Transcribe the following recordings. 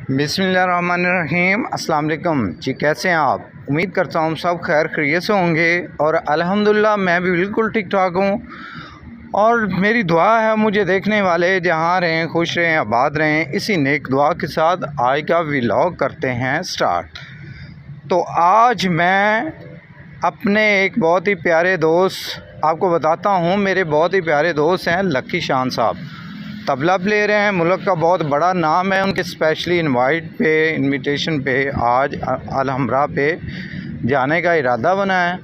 बिस्मिल्लाहिर्रहमानिर्रहीम। अस्सलाम वालेकुम जी, कैसे हैं आप? उम्मीद करता हूँ सब खैर खैरियत से होंगे और अल्हम्दुलिल्लाह मैं भी बिल्कुल ठीक ठाक हूँ। और मेरी दुआ है मुझे देखने वाले जहाँ रहें, खुश रहें, आबाद रहें। इसी नेक दुआ के साथ आज का व्लॉग करते हैं स्टार्ट। तो आज मैं अपने एक बहुत ही प्यारे दोस्त आपको बताता हूँ। मेरे बहुत ही प्यारे दोस्त हैं लकी शान साहब, तबला प्लेयर हैं, मुल्क का बहुत बड़ा नाम है। उनके स्पेशली इनविटेशन पे आज अलहमरा पे जाने का इरादा बना है,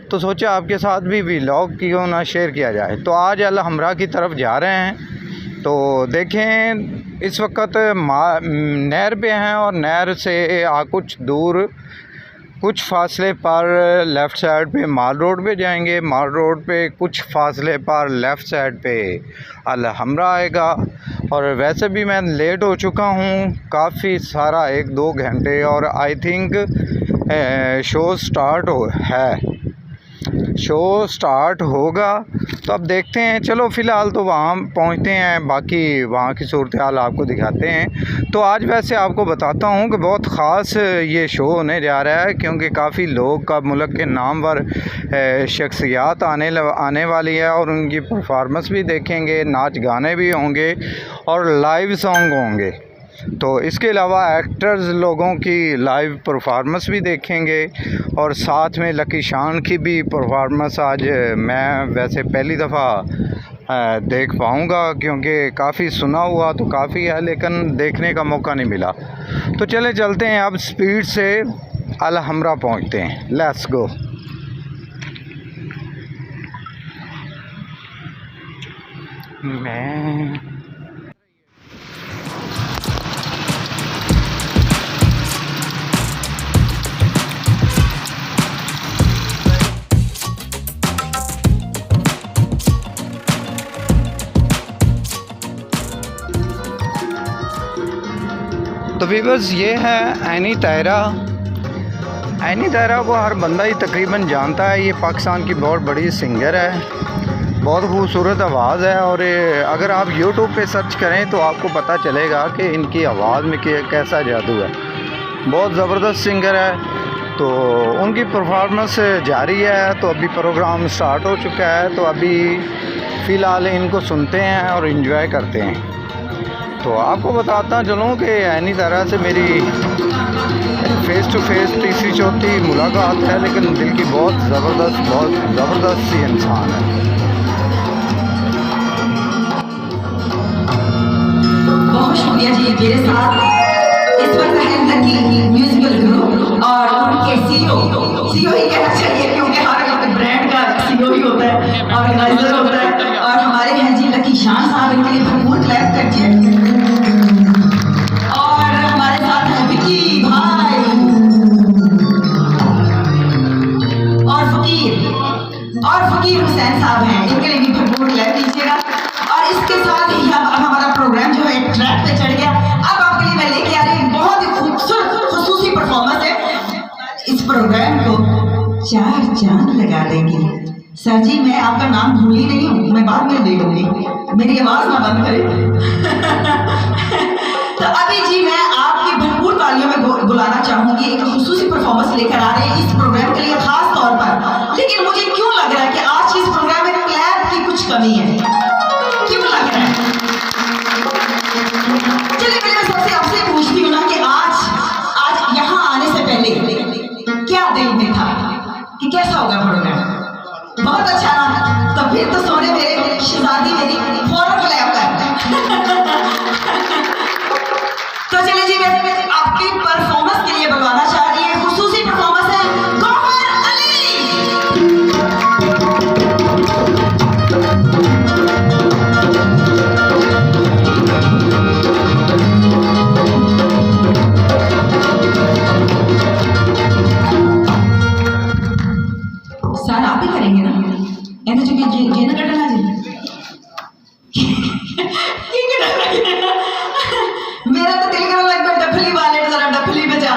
तो सोचा आपके साथ भी व्लॉग क्यों ना शेयर किया जाए। तो आज अलहमरा की तरफ जा रहे हैं। तो देखें इस वक्त नहर पे हैं और नहर से कुछ दूर कुछ फासले पर लेफ़्ट साइड पे माल रोड पे जाएंगे। माल रोड पे कुछ फासले पर लेफ़्ट साइड पे अलहमरा आएगा। और वैसे भी मैं लेट हो चुका हूँ काफ़ी सारा, 1-2 घंटे, और आई थिंक शो स्टार्ट होगा। तो अब देखते हैं। चलो फ़िलहाल तो वहाँ पहुँचते हैं, बाकी वहाँ की सूरत हाल आपको दिखाते हैं। तो आज वैसे आपको बताता हूँ कि बहुत ख़ास ये शो होने जा रहा है, क्योंकि काफ़ी लोग का मुल्क के नामवर शख्सियात आने वाली है और उनकी परफॉर्मेंस भी देखेंगे, नाच गाने भी होंगे और लाइव सॉन्ग होंगे। तो इसके अलावा एक्टर्स लोगों की लाइव परफॉर्मेंस भी देखेंगे और साथ में लकी शान की भी परफॉर्मेंस आज मैं वैसे पहली दफ़ा देख पाऊँगा, क्योंकि काफ़ी सुना हुआ तो काफ़ी है लेकिन देखने का मौका नहीं मिला। तो चलते हैं, अब स्पीड से अलहमरा पहुँचते हैं। Let's go. तो व्यूअर्स, ये है एनी तायरा। एनी तायरा को हर बंदा ही तकरीबन जानता है। ये पाकिस्तान की बहुत बड़ी सिंगर है, बहुत खूबसूरत आवाज़ है। और अगर आप यूट्यूब पे सर्च करें तो आपको पता चलेगा कि इनकी आवाज़ में कैसा जादू है। बहुत ज़बरदस्त सिंगर है। तो उनकी परफॉर्मेंस जारी है। तो अभी प्रोग्राम स्टार्ट हो चुका है, तो अभी फ़िलहाल इनको सुनते हैं और इन्जॉय करते हैं। तो आपको बताता चलूँ कि एनी तायरा से मेरी फ़ेस टू फेस तीसरी चौथी मुलाकात है, लेकिन दिल की बहुत ज़बरदस्त सी इंसान है। बहुत शुक्रिया जी। मेरे साथ इस वक्त है लकी म्यूजिकल ग्रुप और उनके सीईओ ही कहना चाहिए, क्योंकि हर ब्रांड का सीईओ ही होता है, ऑर्गेनाइजर होता है। और हमारे हैं जी लकी शान साहब, इनके लिए भरपूर क्लैप करिए। और हमारे साथ है विकी भाई और फकीर हुसैन साहब हैं, इनके लिए भी भरपूर क्लैप कीजिएगा। और इसके साथ ही अब हमारा प्रोग्राम जो है ट्रैक पे चढ़ गया। अब आपके लिए मैं लेके आ रही हूँ बहुत ही खूबसूरत खुसूसी परफॉर्मेंस है। इस प्रोग्राम को 4 चांद लगा देंगे। सर जी, मैं आपका नाम भूली नहीं हूँ, मैं बाद में ले लूंगी, मेरी आवाज ना बंद करे। तो अभी जी मैं आपकी भरपूर तालियों में बुलाना चाहूंगी। एक खुसूसी परफॉर्मेंस लेकर आ रहे हैं इस प्रोग्राम के लिए खास तौर पर। लेकिन मुझे क्यों लग रहा है कि आज इस प्रोग्राम में क्लैप की कुछ कमी है, क्यों लग रहा है? चलिए मैं सबसे आपसे पूछती हूँ ना कि आज यहाँ आने से पहले क्या दिल में था कि कैसा होगा प्रोग्राम? बहुत अच्छा ना? तो फिर तो सोने मेरे शहजादी मेरी फौरन क्लैप कर। तो चलिए जी, मैं आपकी परफॉर्मेंस के लिए बुलवाना चाह रही है। खुसूसी परफॉर्मेंस है गौहर अली। सर आप ही करेंगे ना? ऐसे जो कि जेना कटना जी मेरा तो दिल करने लग गया डफली वाले, जरा डफली बजा।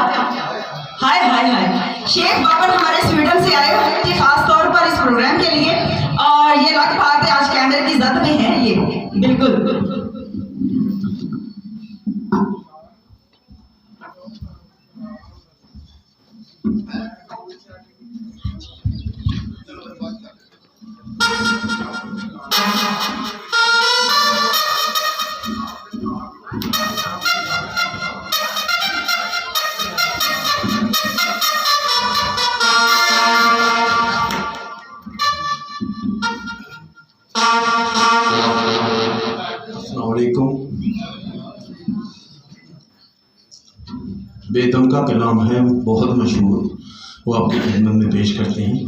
हाय हाय हाय। शेख बाबर हमारे स्वीडन से आए हुए थे खास तौर पर इस प्रोग्राम के लिए, और ये लग बात है आज कैमरे की जद में है ये, बिल्कुल। अस्सलामुअलैकुम। बेदम का कलाम है बहुत मशहूर, वो आपकी खिदमत में पेश करते हैं।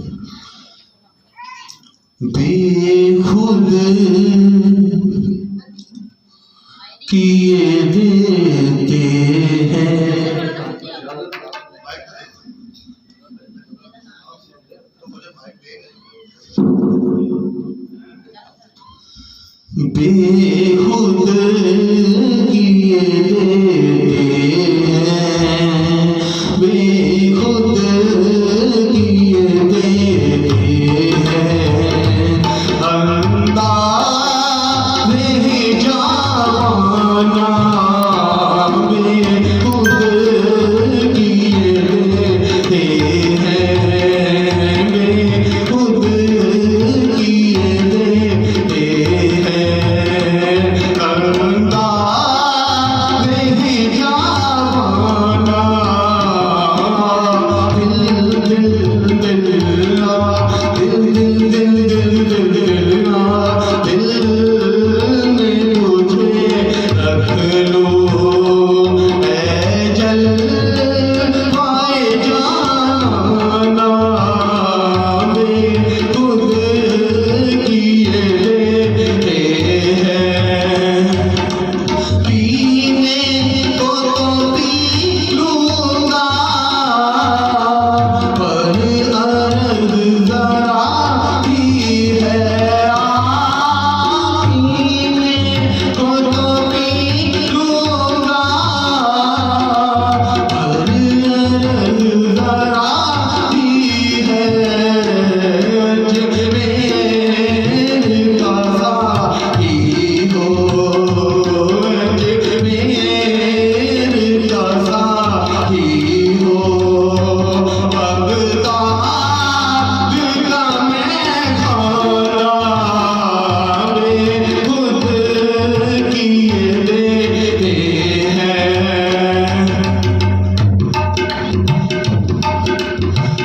बेखुद किए देते हैं, बेखुद किए देते हैं, बेखुद किए देते हैं, अंदाज़ नहीं जाना, बेखुद किए देते हैं, बेखुद किए देते हैं, अंदाज़ नहीं जाना, दिल दिल में तुझे रख लो ऐ जलवाए जाना, बेखुद किए देते हैं, पीने को तो पी लूँगा पर अर्ज़ ज़रा ही है, पीने को तो पी लूँगा पर अर्ज़ ज़रा ही है, अजमेर का साही हो, अजमेर का साही हो, बगदाद का मैं खाना, बेखुद किए देते हैं,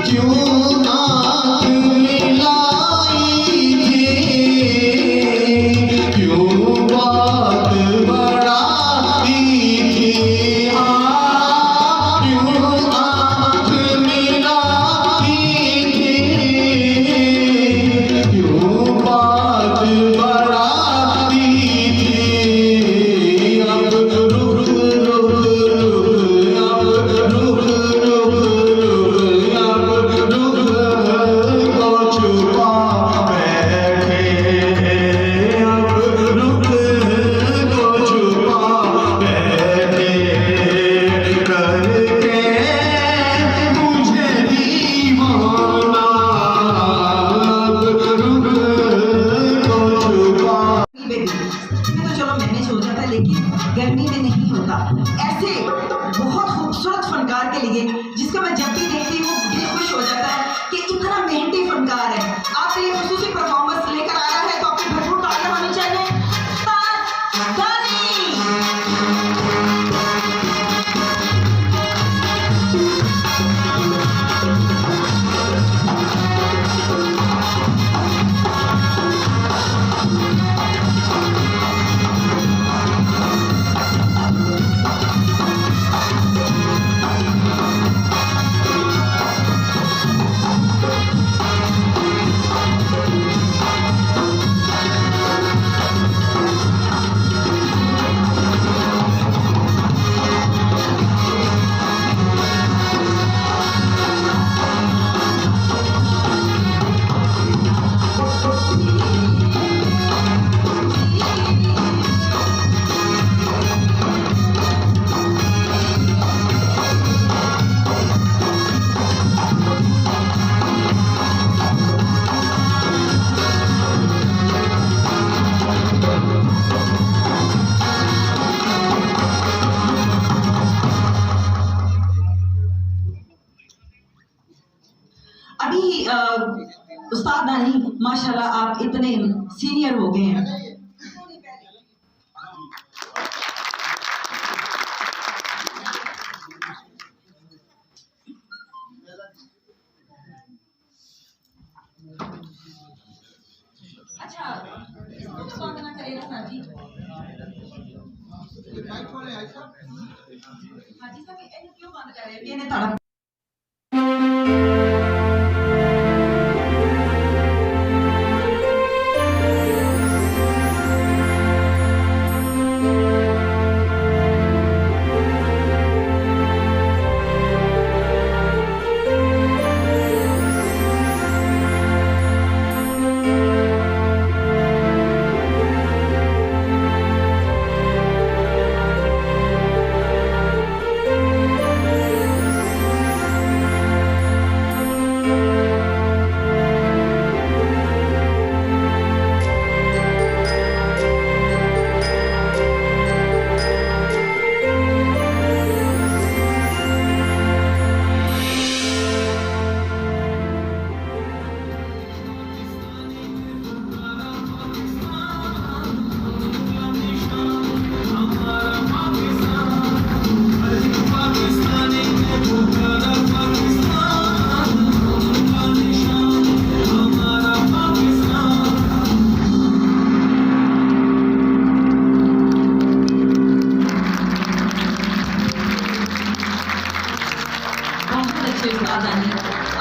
क्यों आँख मिलाई थी, क्यों बात बढ़ाई थी, हाँ क्यों आँख मिलाई थी, क्यों बात बढ़ाई थी, अब रुक रुक रुक, अब रुक रुक रुक, अब रुक को छुपा बैठे, अब रुक को छुपा बैठे, करके मुझे दीवाना, अब रुक को छुपा। में तो चलो मैनेज हो जाता, लेकिन गर्मी में नहीं होता। ऐसे बहुत खूबसूरत फनकार के लिए जिसका मैं जब भी देखती हूँ दिल खुश हो जाता है कि इतना मेहनती फनकार है, आपके लिए खुसूसी परफॉर्मेंस लेकर आया है, तो आपकी भरपूर तालियां होनी चाहिए। तानी उस्ताद दानी माशाल्लाह आप इतने सीनियर हो गए हैं। अच्छा वंदना करेगा सर जी। हाँ जी सर इन्हें क्यों बंद कर रहे हैं? इन्हें तड़प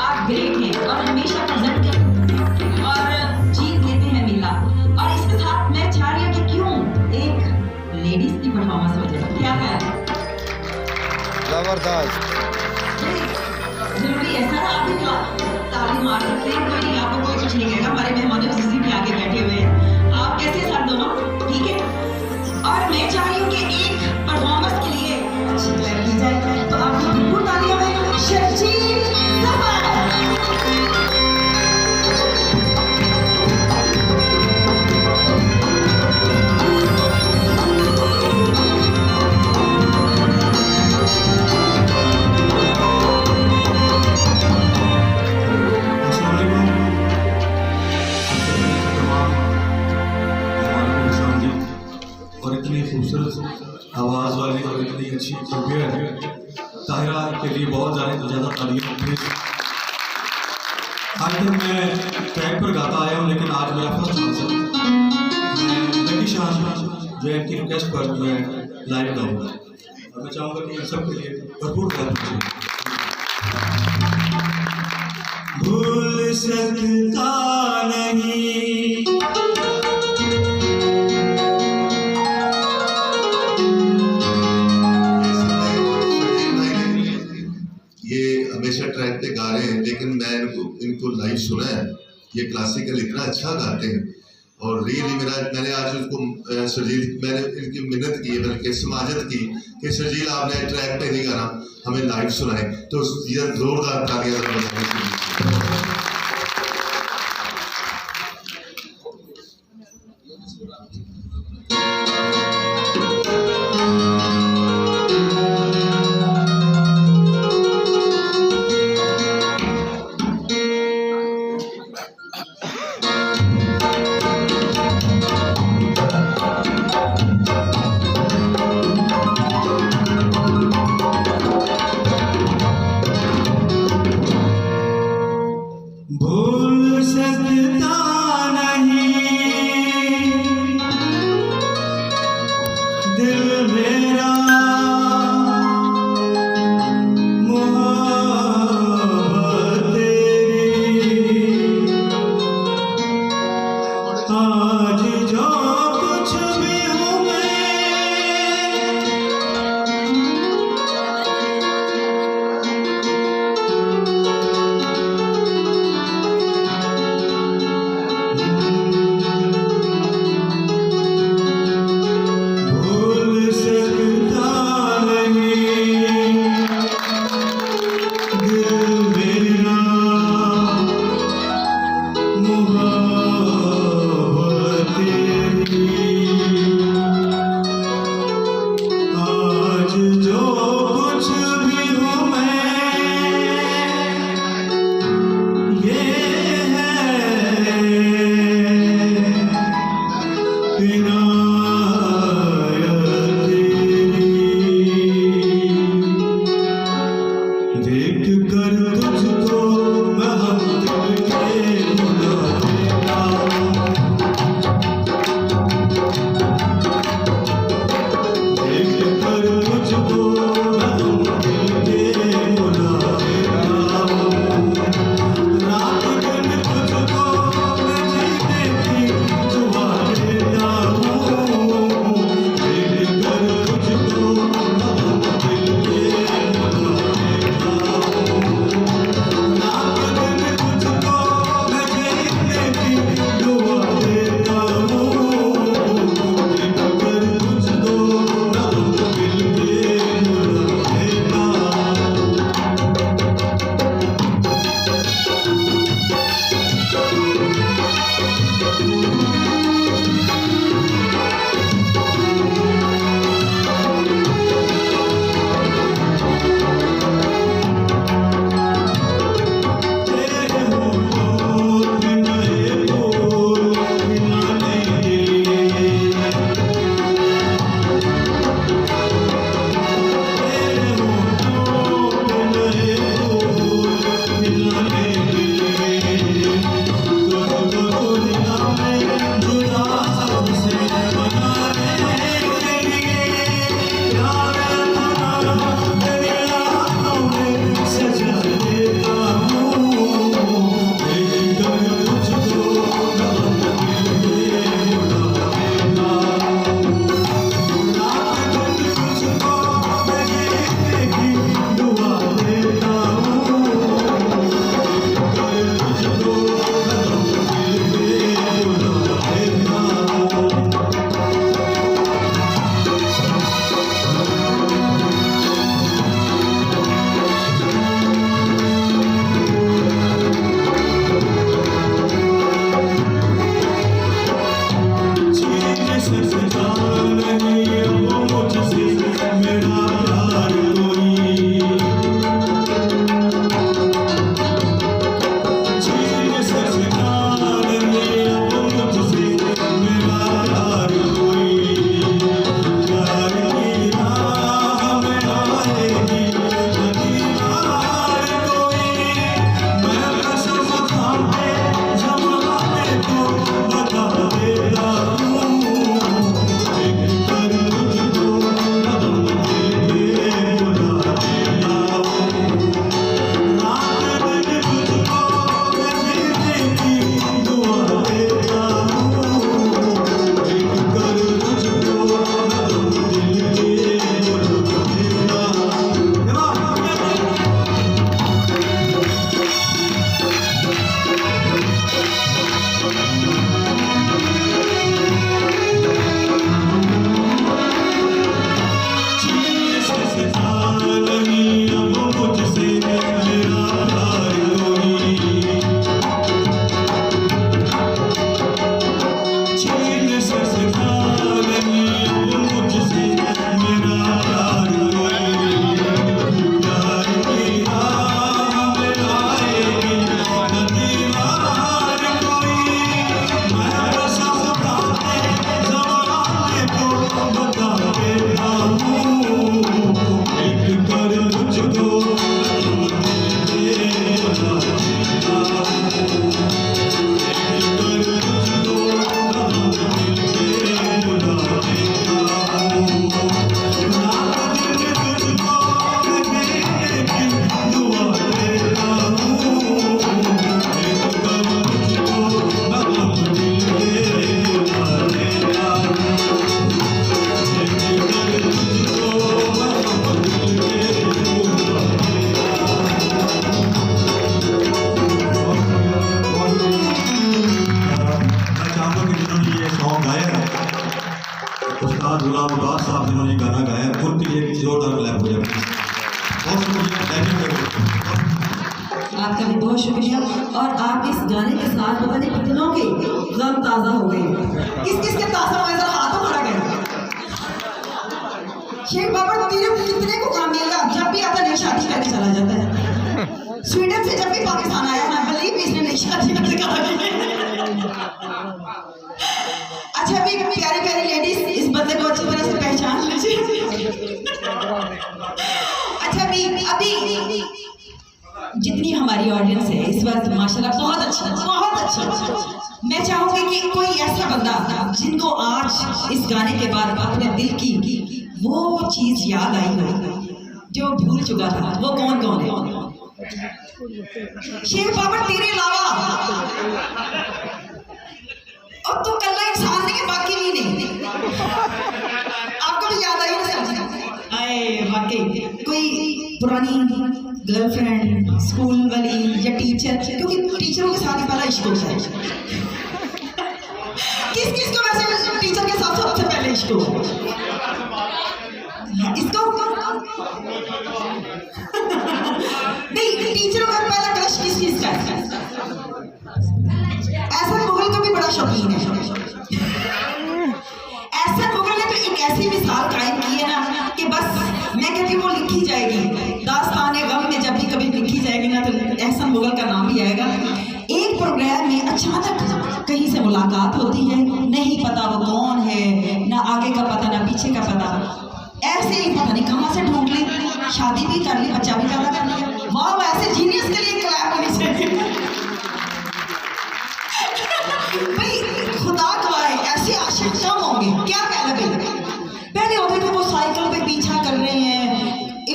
आप ग्रेट हैं और हमेशा प्रेजेंट करते और जीत लेते हैं मेला। और इसके साथ मैं चाह रही हूँ कि क्यों एक लेडीज की परफॉर्मेंस हो जाए, क्या है? ज़बरदस्त। जरूरी ऐसा ना आप भी ताली मार सकते हैं, कोई नहीं, आपको कोई कुछ नहीं कहेगा। हमारे मेहमान खुशी भी आगे बैठे हुए हैं, आप कैसे हैं सर दोनों? ठीक है। और मैं चाह रही हूँ कि एक परफॉर्मेंस के लिए अच्छी तैयारी की जाए, तो आप बिल्कुल तालियां में शर्जील और इतनी खूबसूरत आवाज़ वाली और इतनी अच्छी तबीयत है ताहिरा के लिए बहुत ज़्यादा तालियां प्लीज। आज तक मैं ट्रैक पर गाता आया हूँ लेकिन आज मेरा फर्स्ट कॉन्सर्ट मैं लकी शाह जो है इनकी रिक्वेस्ट पर मैं लाइव गाऊंगा और मैं चाहूँगा कि इन सब के लिए भरपूर तालियां। भूल सकता नहीं हमेशा ट्रैक पे गा रहे हैं लेकिन मैं इनको लाइव सुना है, ये क्लासिकल इतना अच्छा गाते हैं और रियली मैंने आज उनको सरजील मैंने इनकी मिन्नत की है बल्कि समाजत की कि सरजील आपने ट्रैक पे नहीं गाना हमें लाइव सुनाए, तो ये जोरदार तालियां बजाएं। जोरदार क्लैप हो जाए। बहुत शुक्रिया आपका भी बहुत शुक्रिया। और आप इस गाने के साथ पता नहीं कितनों के गम ताज़ा हो गए। किस किस के ताज़ा हुए जरा हाथों खड़ा गए। शेख बाबर तेरे कितने को काम मिलेगा, जब भी आता नई शादी करके चला जाता है। स्वीडन से जब भी पाकिस्तान आया ना, बलीव इसने नई शादी करके अच्छा भी प्यारी प्यारी लेडीज इस बंदे को अच्छी तरह से पहचान लीजिए। अच्छा भी अभी जितनी हमारी ऑडियंस है इस वक्त माशाल्लाह बहुत अच्छा। मैं चाहूंगी कि कोई ऐसा बंदा जिनको आज इस गाने के बाद अपने दिल की वो चीज याद आई हो जो भूल चुका था, वो कौन कौन है? शेख बाबर तेरे अलावा और तो कल्ला इंसान नहीं है, बाकी भी नहीं। आपको भी याद आई ना? आए वाकई कोई पुरानी गर्लफ्रेंड, स्कूल वाली या टीचर, क्योंकि टीचरों के साथ ही पहला इश्क होता है। किस किस को वैसे टीचर के साथ सबसे पहले इश्क होता है? इसको नहीं, टीचरों का पहला क्रश किस चीज का है? ऐसा मुगल का भी बड़ा शौकीन है। ऐसा मुगल ने तो एक ऐसी मिसाल कायम की है ना कि बस मैं कहती हूँ वो लिखी जाएगी दास्तान गम में, जब भी कभी लिखी जाएगी ना तो ऐसा मुगल का नाम भी आएगा। एक प्रोग्राम में अचानक कहीं से मुलाकात होती है, नहीं पता वो कौन है, ना आगे का पता ना पीछे का पता, ऐसे ही पता नहीं कहाँ से ढूंढ ली, शादी भी कर ली, बच्चा भी पैदा कर लिया। वाह, ऐसे जीनियस के लिए क्लैप होनी चाहिए। भाई खुदा गवाए ऐसे आशिक कम होंगे क्या? पहले होते थे वो साइकिल पे पीछा कर रहे हैं,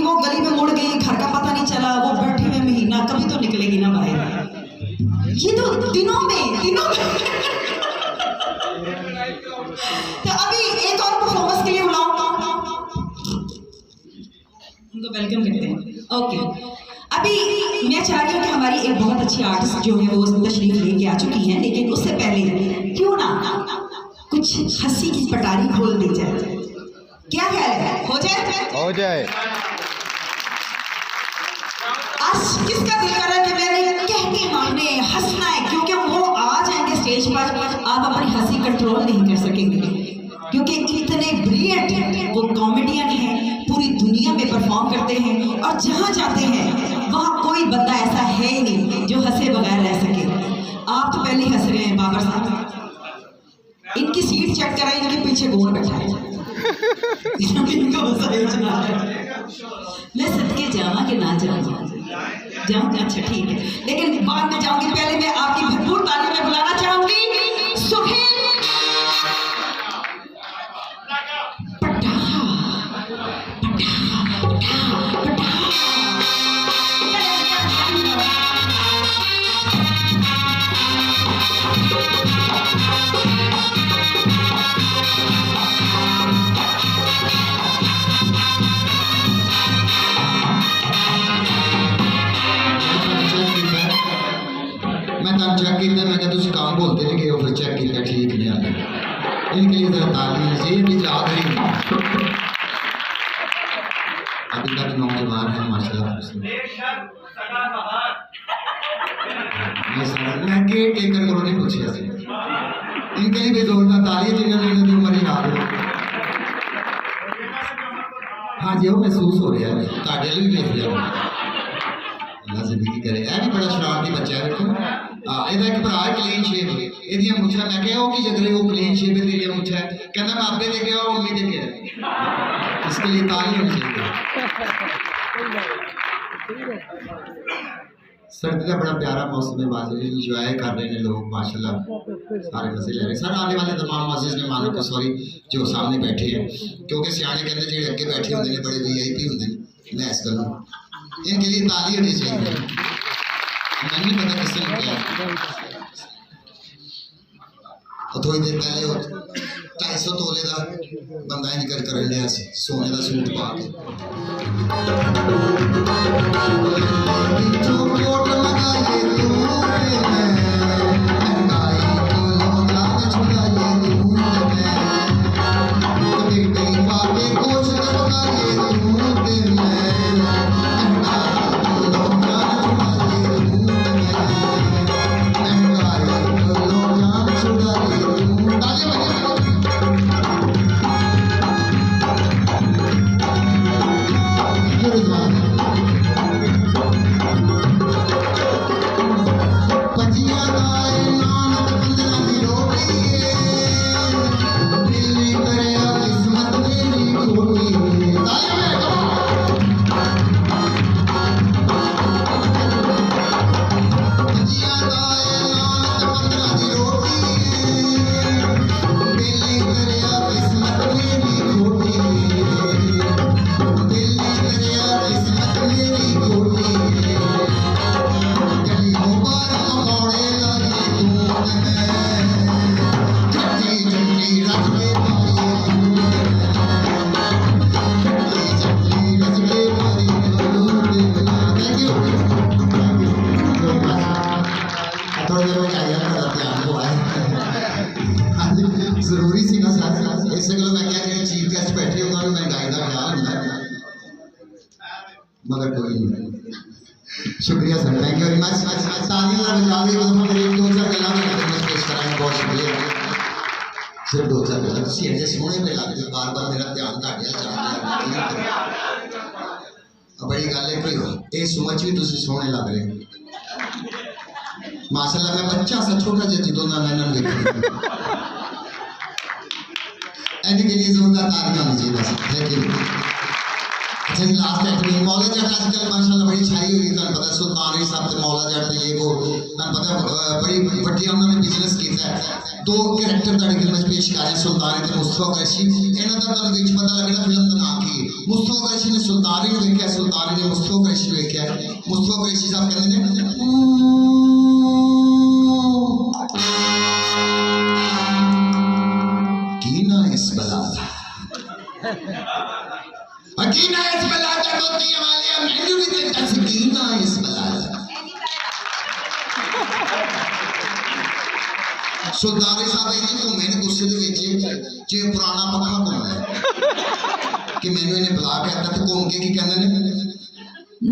वो गली में मुड़ गई, घर का पता नहीं चला, वो बैठे हुए महीना कभी तो निकलेगी ना बाहर। ये तो दिनों में तो अभी एक और परफॉर्मेंस के लिए बुलाऊंगा, उनको वेलकम करते हैं। ओके, अभी मैं चाह रही हूँ कि हमारी एक बहुत अच्छी आर्टिस्ट जो है वो तशरीफ लेके आ चुकी है, लेकिन उससे पहले क्यों ना कुछ हंसी की पटारी खोल दी जाए। क्या ख्याल है? हो जाए। आज किसका दिल कर रहा है कि मैंने कह के मारने हंसना है, क्योंकि वो आ जाएंगे स्टेज पर, आप अपनी हंसी कंट्रोल नहीं कर सकेंगे, क्योंकि इतने ब्रिलियंट वो कॉमेडियन हैं, पूरी दुनिया में परफॉर्म करते हैं और जहाँ जाते हैं वहाँ कोई बंदा ऐसा है ही नहीं जो हंसे बगैर रह सके। आप तो पहले हंस रहे हैं बाबर साहब, इनकी सीट चेक कराएं, इनके पीछे कौन बैठा है? मैं सदके जावा कि ना जाऊँ? अच्छा ठीक है, लेकिन बाद में जाऊंगी। पहले मैं आपकी भरपूर ताली में बुलाना चाहूंगी सुहेल चेक किया, मैं क्या तुम काम बोलते नहीं गए हो, फिर चेक किया ठीक नहीं आता। इनके लिए जरा ताली चाहिए भी याद नहीं। अभी तक नौजवान है माशाल्लाह। मैं केयर टेकर करो नहीं पूछा, इनके लिए भी जोरदार ताली जिन्होंने इनकी उम्र याद हो। हाँ जी, वो महसूस हो रहा है, ताड़े भी देख लिया। अल्लाह जिंदगी करे। यह भी बड़ा शरारती बच्चा है, देखो ਇਹਦਾ ਇੱਕ ਭਰਾ ਕਲੀਨ ਸ਼ੇਪ, ਇਹਦੀਆਂ ਮੁੱਛਾਂ ਮੈਂ ਕਿਹਾ ਉਹ ਕੀ ਜਗਲੇ ਉਹ ਕਲੀਨ ਸ਼ੇਪ ਦੀ ਮੁੱਛਾਂ ਹੈ, ਕਹਿੰਦਾ ਮੈਂ ਆਪੇ ਦੇ ਗਿਆ ਉਹ ਮੰਮੀ ਦੇ ਗਿਆ। इसके लिए ताली होनी चाहिए। सर्दी का बड़ा प्यारा मौसम है, बात इंजॉय कर रहे हैं लोग माशाल्लाह, सारे मजे ले रहे हैं। सर आने वाले तमाम मस्जिद में मानो को सॉरी जो सामने बैठे हैं, क्योंकि सियाने कहते जो अगे बैठे होंगे बड़े VIP होंगे, मैं इस गल इनके लिए ताली होनी चाहिए। मैं नहीं पता किससे लग गया, थोड़ी देर पहले 250 तोले का बंदा इनकर कर लिया सोने का सूट पा के। मगर कोई नहीं। शुक्रिया sir, thank you very much. तालियां बजा दी मेरे एक दो चार गल्लां मैं पेश करांगा, बहुत शुक्रिया। सिर्फ दो चार गल्लां तुसीं ऐसे सोहणे पे लग जाओ, बार बार मेरा ध्यान तुहाडे अल जांदा है। बड़ी गल है कि इस उम्र च भी तुसीं सोहणे लग रहे माशाअल्लाह। मैं बच्चा सा छोटा जिहा जदों दा इन्हां नूं देखदा, इनके लिए जोरदार तालियां होनी चाहिए बस। Thank you. अच्छा जी, लास्ट एक्टिंग मौला जट आजकल माशाल्लाह बड़ी छाई हुई, तुहानूं पता सुल्तानी साहब ते मौला जट ये वो तुहानूं पता बड़ी वड्डी उन्होंने बिजनेस किया है। दो कैरेक्टर तुहाडी फिल्म च पेश कर रहे सुल्तानी ते मुस्तफा कुरैशी। इन्हां दा तुहानूं विच पता लगना फिल्म दा नाम की है। मुस्तफा कुरैशी ने सुल्तानी नूं वेख्या, सुल्तानी ने मुस्तफा कुरैशी नूं वेख्या। मुस्तफा कुरैशी साहब कहंदे ने की ना इस बला अकीना इस बला दा गोदी वाले मैनू भी ते दस कीना इस बला दा। सुल्तानी साहब इन्हें घूमे ने गुस्से दे विच जे पुराना पक्खा घूमदा है कि मैनू इन्हें बुला के आता ते घूम के की कहंदे ने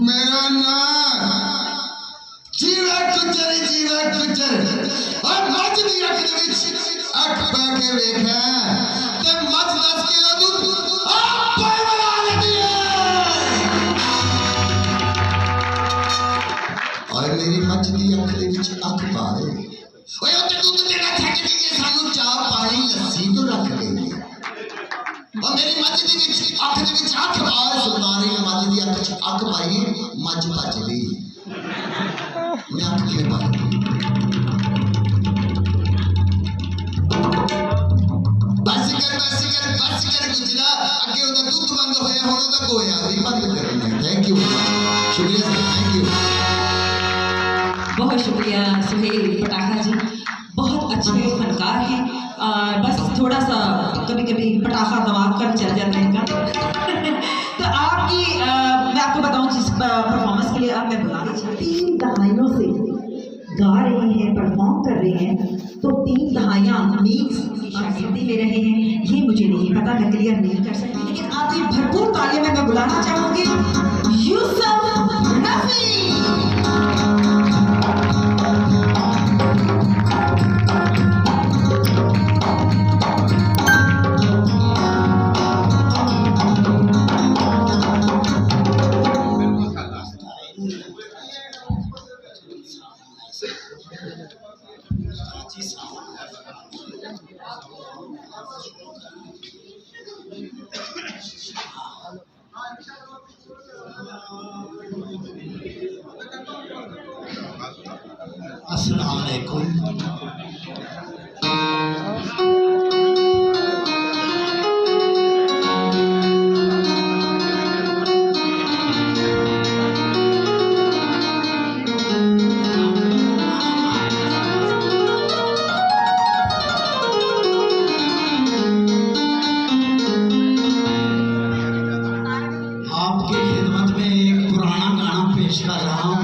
मेरा नाम जीवा गुजर और मच दी अख दे विच अख पा के वेखा ते मच 10 किलो दूध और मेरी मच दी अख दे विच अख पा दे। ओए उत्ते दूध देना छड्ड के सानू चाह पानी लस्सी तो रख दे। और मेरी मच दी विच अख दे विच अख पा। सुल्तानी ने मच दी अख च अख पाई, मच भज गई। मैं अख किवें पा बस कर गुजरा अगे ओदा दूध बंद होया, हुण ओदा गोया भी बंद करना। थैंक यू, शुक्रिया सर, थैंक यू। बहुत शुक्रिया सुहेल पटाखा जी, बहुत अच्छे फनकार हैं। बस थोड़ा सा कभी कभी पटाखा दिमाग का चल जाता है इनका। तो आपकी मैं आपको बताऊं जिस परफॉर्मेंस के लिए आप मैं बुलाना चाहती 3 दहाइयों से गा रहे हैं, परफॉर्म कर रहे हैं, तो 3 दहाइयाँ मीन्स शागिर्दी में रहे हैं, ये मुझे नहीं पता, मैं क्लियर नहीं कर सकती। लेकिन आपकी भरपूर तालियों में मैं बुलाना चाहूँगी यूसुफ रफी। अस्सलाम वालेकुम। आपकी खिदमत में एक पुराना गाना पेश कर रहा हूँ,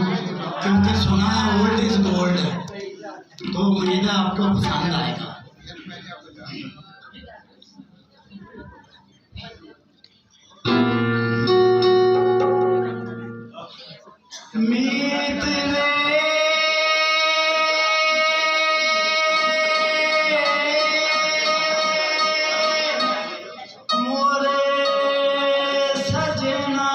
क्योंकि सुना है ओल्ड इज गोल्ड, तो उम्मीद है आपको पसंद आएगा। मीत रे मोरे सजना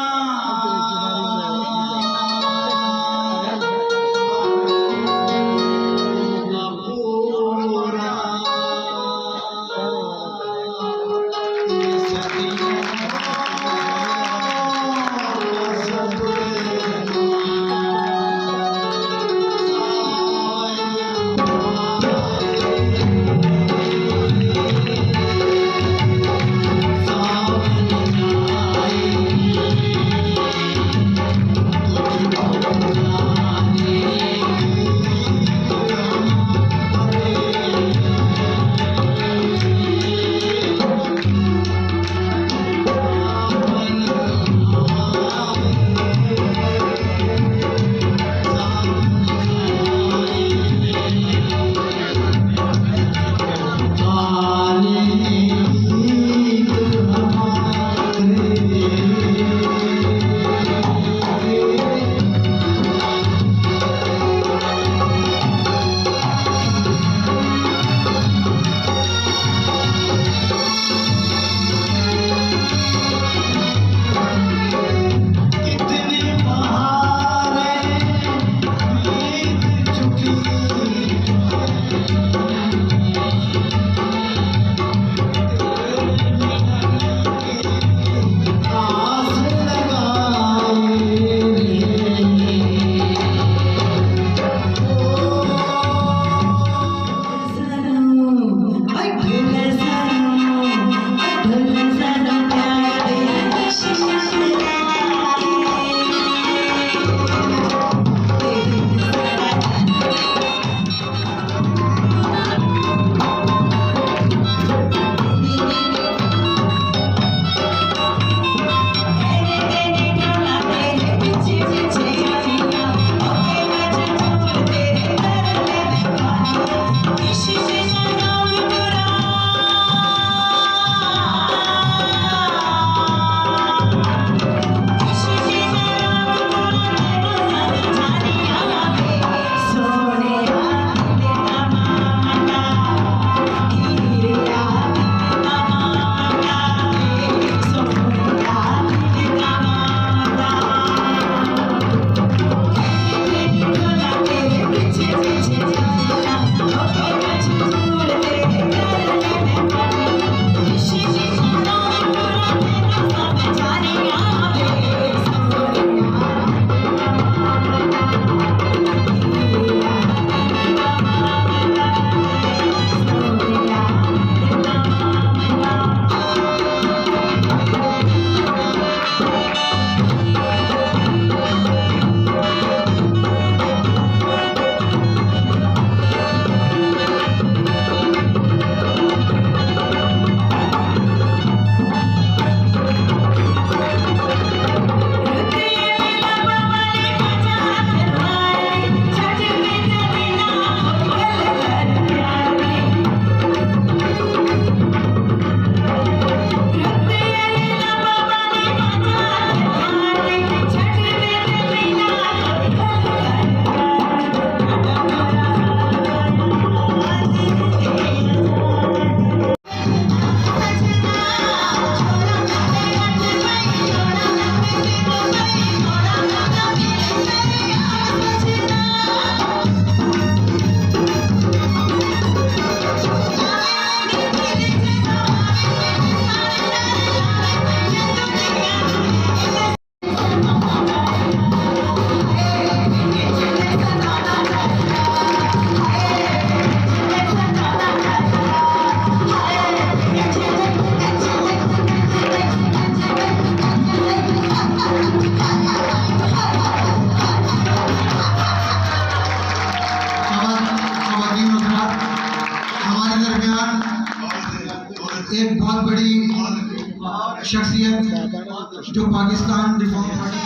पाकिस्तान रिफॉर्म पार्टी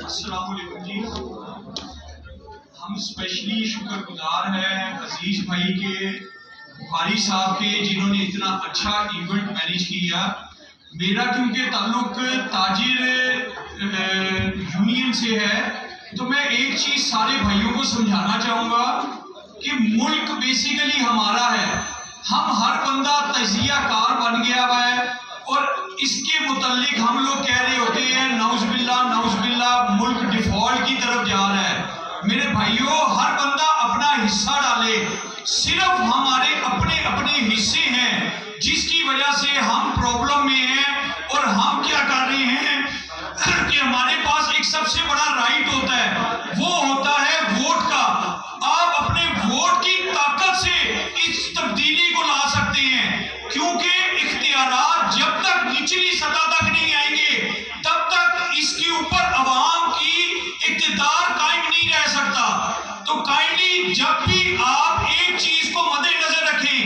अस्सलामुअलैकुम जी। हम स्पेशली शुक्रगुजार हैं अजीज भाई के, बुखारी साहब के, जिन्होंने इतना अच्छा इवेंट मैनेज किया। मेरा क्योंकि ताल्लुक ताजिर यूनियन से है, तो मैं एक चीज़ सारे भाइयों को समझाना चाहूँगा कि मुल्क बेसिकली हमारा है। हम हर बंदा तजिया कार बन गया हुआ है और इसके मुतल्लिक हम लोग कह रहे होते हैं नौज़बिल्ला मुल्क डिफॉल्ट की तरफ जा रहा है। मेरे भाइयों, हर बंदा अपना हिस्सा डाले। सिर्फ हमारे अपने अपने हिस्से हैं जिसकी वजह से हम प्रॉब्लम में हैं। और हम क्या कर रहे हैं कि हमारे पास एक सबसे बड़ा राइट होता है, वो होता है वोट का। आप अपने वोट की ताकत से इस तब्दीली को ला सकते हैं, क्योंकि इख्तियारात जब तक निचली सतह तक नहीं आएंगे तब तक इसके ऊपर अवाम की इख्तियार कायम नहीं रह सकता। तो काइंडली जब भी आप एक चीज को मद्देनजर रखें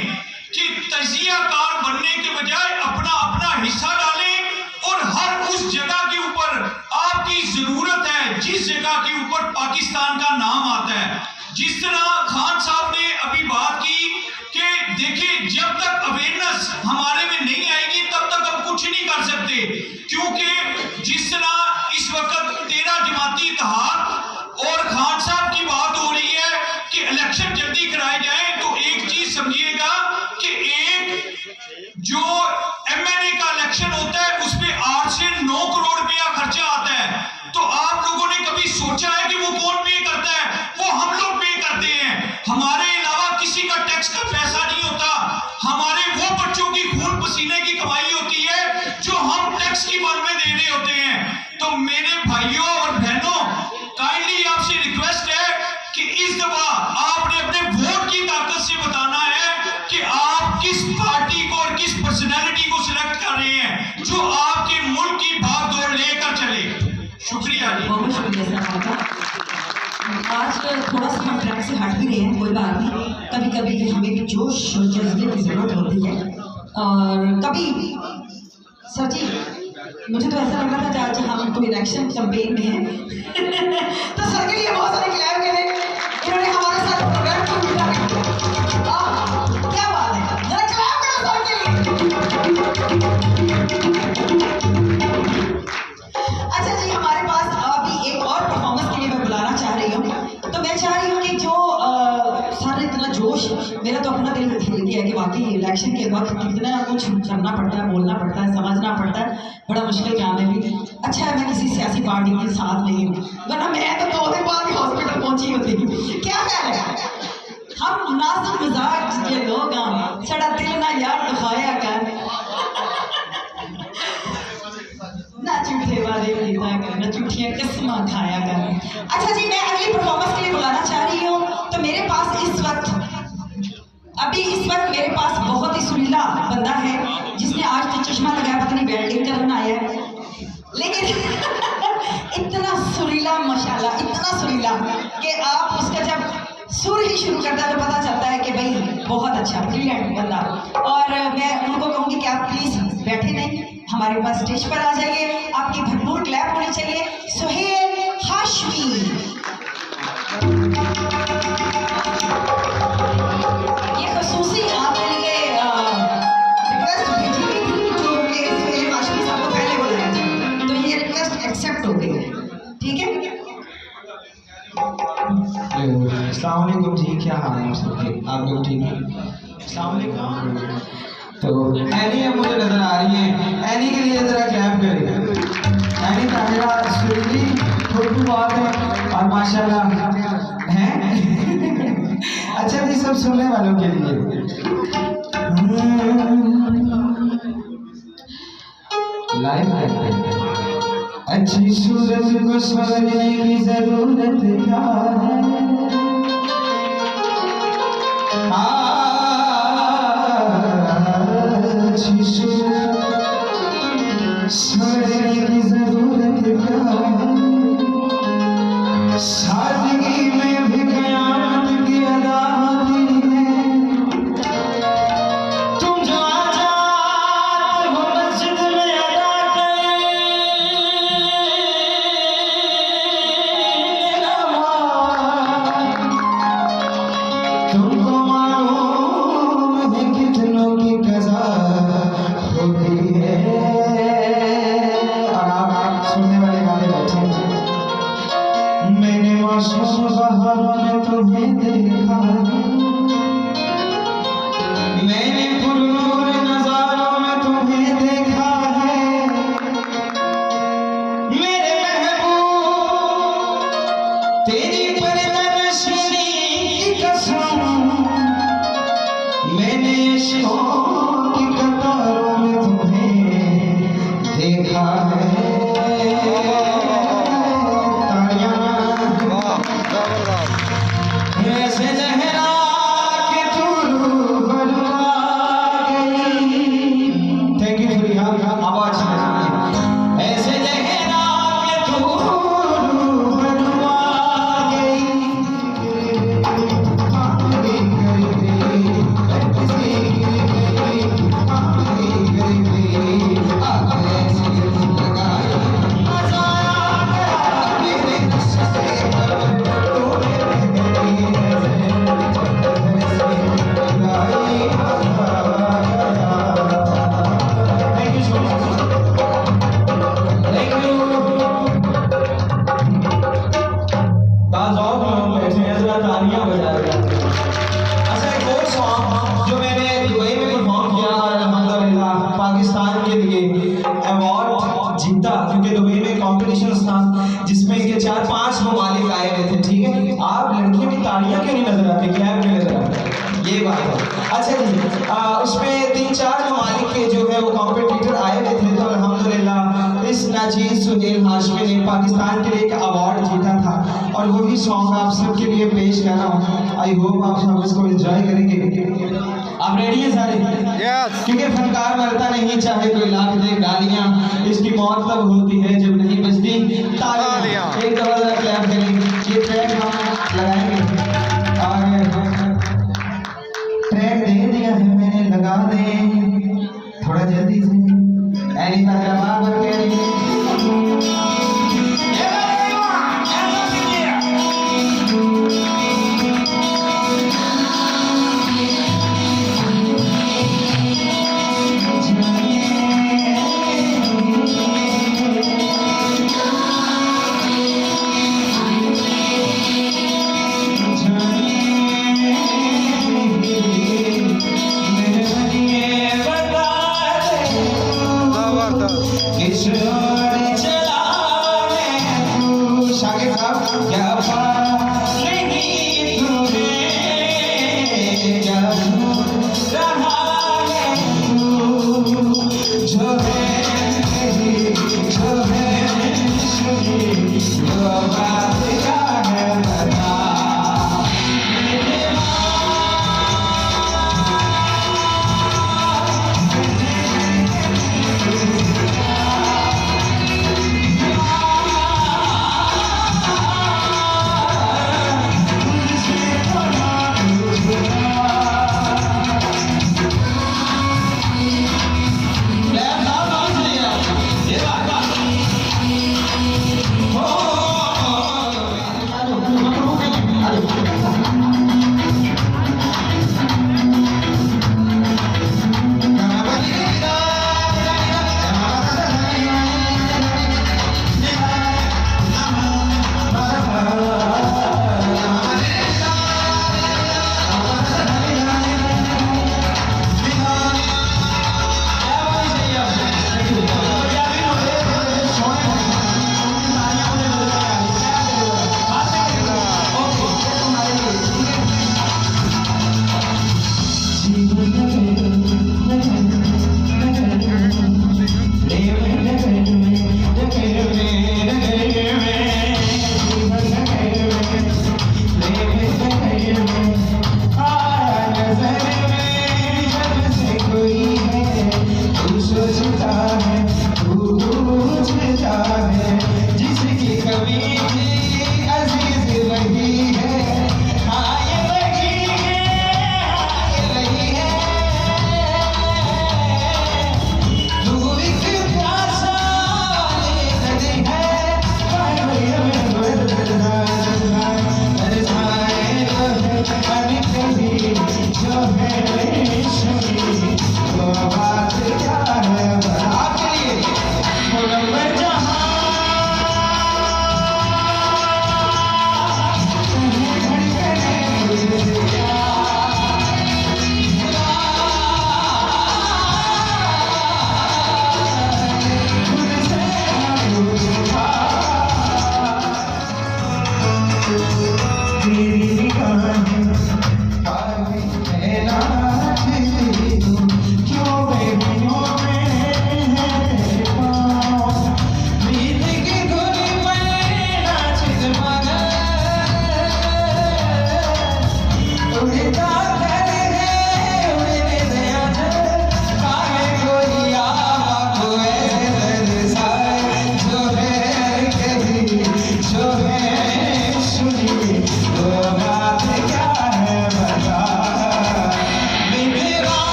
कि तजिया कार बनने के बजाय अपना अपना हिस्सा डालें और हर उस जगह के ऊपर आपकी जरूरत है जिस जगह के ऊपर पाकिस्तान का नाम आता है। जिस तरह खान साहब ने अभी बात की कि देखिए, जब तक अवेयरनेस हमारे में नहीं आएगी तब तक हम कुछ नहीं कर सकते, क्योंकि जिस तरह इस वक्त 13 जमाती इत्तेहाद और खान साहब की बात हो रही है कि इलेक्शन जल्दी कराए जाए, तो एक चीज समझिएगा कि एक जो MNA का इलेक्शन होता है उसमें 8 से 9 करोड़ रुपया खर्चा आता है। तो आप लोगों ने कभी सोचा है कि वो कौन पे करता है? वो हम लोग पे करते हैं। हमारे अलावा किसी का टैक्स का पैसा नहीं होता। हमारे वो बच्चों की खून पसीने की कमाई होती है जो हम टैक्स की मद में दे रहे होते हैं। तो मेरे भाइयों और बहनों, काइंडली आपसे रिक्वेस्ट है कि इस दफा आपने अपने वोट की ताकत से बताना है कि आप किस पार्टी को और किस पर्सनैलिटी को सिलेक्ट कर रहे हैं जो आपके मुल्क की भाग दौड़ लेकर चले। शुक्रिया जी। बहुत शुक्रिया सर आपका। आज थोड़ा सा हम ट्रैक से हट भी रहे हैं, कोई बात नहीं। कभी कभी हमें भी जोश और जज्बे की जरूरत होती है। और कभी सर जी, मुझे तो ऐसा लग रहा था आज हम तो इलेक्शन कैंपेन में हैं। तो सर के लिए बहुत सारे क्लैप करें, इन्होंने हमारे साथ प्रोग्राम को उल्टा कर दिया। क्या बात है, जरा क्लैप करो सर के लिए। अच्छा जी, हमारे पास अभी एक और परफॉर्मेंस के लिए मैं बुलाना चाह रही हूँ। तो मैं चाह रही हूँ कि जो सारे इतना जोश, मेरा तो अपना दिल हिल गया कि वाकई इलेक्शन के वक्त कितना कुछ करना पड़ता है, बोलना पड़ता है, समझना पड़ता है। बड़ा मुश्किल काम है भी। अच्छा है मैं किसी सियासी पार्टी के साथ नहीं हूँ, वरना मैं तो 2 दिन बाद ही हॉस्पिटल पहुंची होती। क्या ख्याल है? हम नाज़ मजाक के लोग हैं, सड़ा दिल ना यार दुखाया कर, ना झूठे वादे कीता कर, ना झूठियां कसमां खाया कर। अच्छा जी, मैं अगली परफॉर्मेंस के लिए बुलाना चाह रही हूँ। तो मेरे पास इस वक्त मेरे पास बहुत ही सुरीला बंदा है जिसने आज तो चश्मा लगाया, पता नहीं वेल्डिंग करना आया है, लेकिन इतना सुरीला माशाल्लाह, इतना सुरीला कि आप उसका जब सुर ही शुरू करता है तो पता चलता है कि भाई बहुत अच्छा ब्रिलियंट बंदा। और मैं उनको कहूँगी कि आप प्लीज़ बैठे नहीं, हमारे पास स्टेज पर आ जाइए। आपकी भरपूर क्लैप होनी चाहिए। सुहेल हाशमी, ये खसूसी आपके लिए रिक्वेस्ट भेजी गई थी जो कि सुहेल हाशमी साहब को पहले बुलाया जाए, तो ये रिक्वेस्ट एक्सेप्ट हो गई है, ठीक है? अस्सलाम वालेकुम जी, क्या हाल है आप सबके? आप लोग ठीक हैं? अस्सलाम वालेकुम। तो एनी है मुझे नजर आ रही है, एनी के लिए जरा क्लैप करें। एनी ताहिरा सुरीली थोड़ी बात है और माशाल्लाह है। अच्छा जी, सब सुनने वालों के लिए लाइव है। अच्छी सूरत को समझने की जरूरत क्या है? अच्छी सूरत समझने की जरूरत क्या मौसम बहारों में तुम्हें देखा, मैंने पुरनूर नजारों में तुम्हें देखा है। मेरे महबूब तेरी परवरिशनी की कसम, मैंने इश्कों की कतारों में तुम्हें देखा है। ऐसे लहरा के तू रूबरू आ गई। थैंक यू फरिया, आवाज ऐसे लहरा के तू रूबरू आ गई। पाकिस्तान के लिए अवार्ड जीता, क्योंकि दुबई में कंपटीशन था जिसमें के 4-5 ममालिक आए हुए थे। ठीक है, आप लड़कियों की तालियां क्यों नहीं नजर आती, क्लैप क्यों नजर आती, ये बात है। अच्छा जी, उसमें 3-4 ममालिक के जो है वो कॉम्पिटिटर आए हुए थे, तो अल्हम्दुलिल्लाह इस नाजीज सुहेल हाशमी ने पाकिस्तान के लिए एक अवार्ड जीता था, और वही सॉन्ग आप सबके लिए पेश कर रहा हूँ। आई होप आप सब इसको एंजॉय करेंगे। आप रेडी हैं सारे? Yes. क्योंकि फनकार मरता नहीं, चाहे कोई लाख दे गालियां, इसकी मौत तब होती है जब नहीं बजती तालियां। एक दफा जरा क्लैप करेंगे। ये ट्रैक हम लगाएंगे और ट्रैक दे दिया है मैंने, लगा दे थोड़ा जल्दी से। एनी ताजबाब के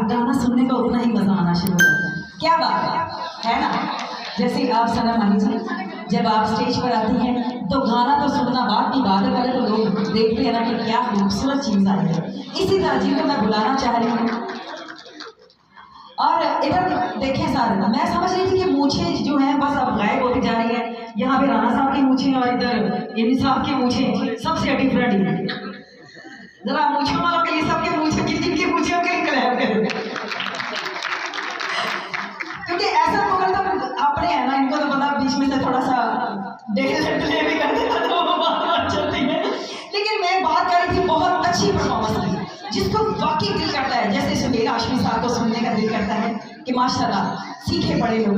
गाना सुनने का उतना ही मजा आना शुरू हो जाता है। क्या बात है ना? जैसे आप सनम अली जी जब आप स्टेज पर आती हैं तो गाना तो सुनना बात की बात है, पहले तो लोग देखते हैं ना कि क्या खूबसूरत चीज़ आई है। इसी तरह जी को मैं बुलाना चाह रही हूँ। और इधर देखें सर, मैं समझ रही थी कि मूछें जो हैं बस अब गायब होती जा रही है। यहाँ पे राणा साहब की मूछें और इधर इमली साहब की मूछें सबसे डिफरेंट है। जरा मूछों वालों के लिए सबके मूछें जिनकी मूछें के क्लैप करें, क्योंकि ऐसा मगर तो अपने है ना, इनको तो पता बीच में से थोड़ा सा डिले भी कर देता तो वो बात चलती है। लेकिन मैं बात कर रही थी बहुत अच्छी परफॉर्मेंस की, जिसको वाकई दिल करता है, जैसे सुबेर हाशमी साहब को सुनने का दिल करता है कि माशाल्लाह सीखे पड़े लोग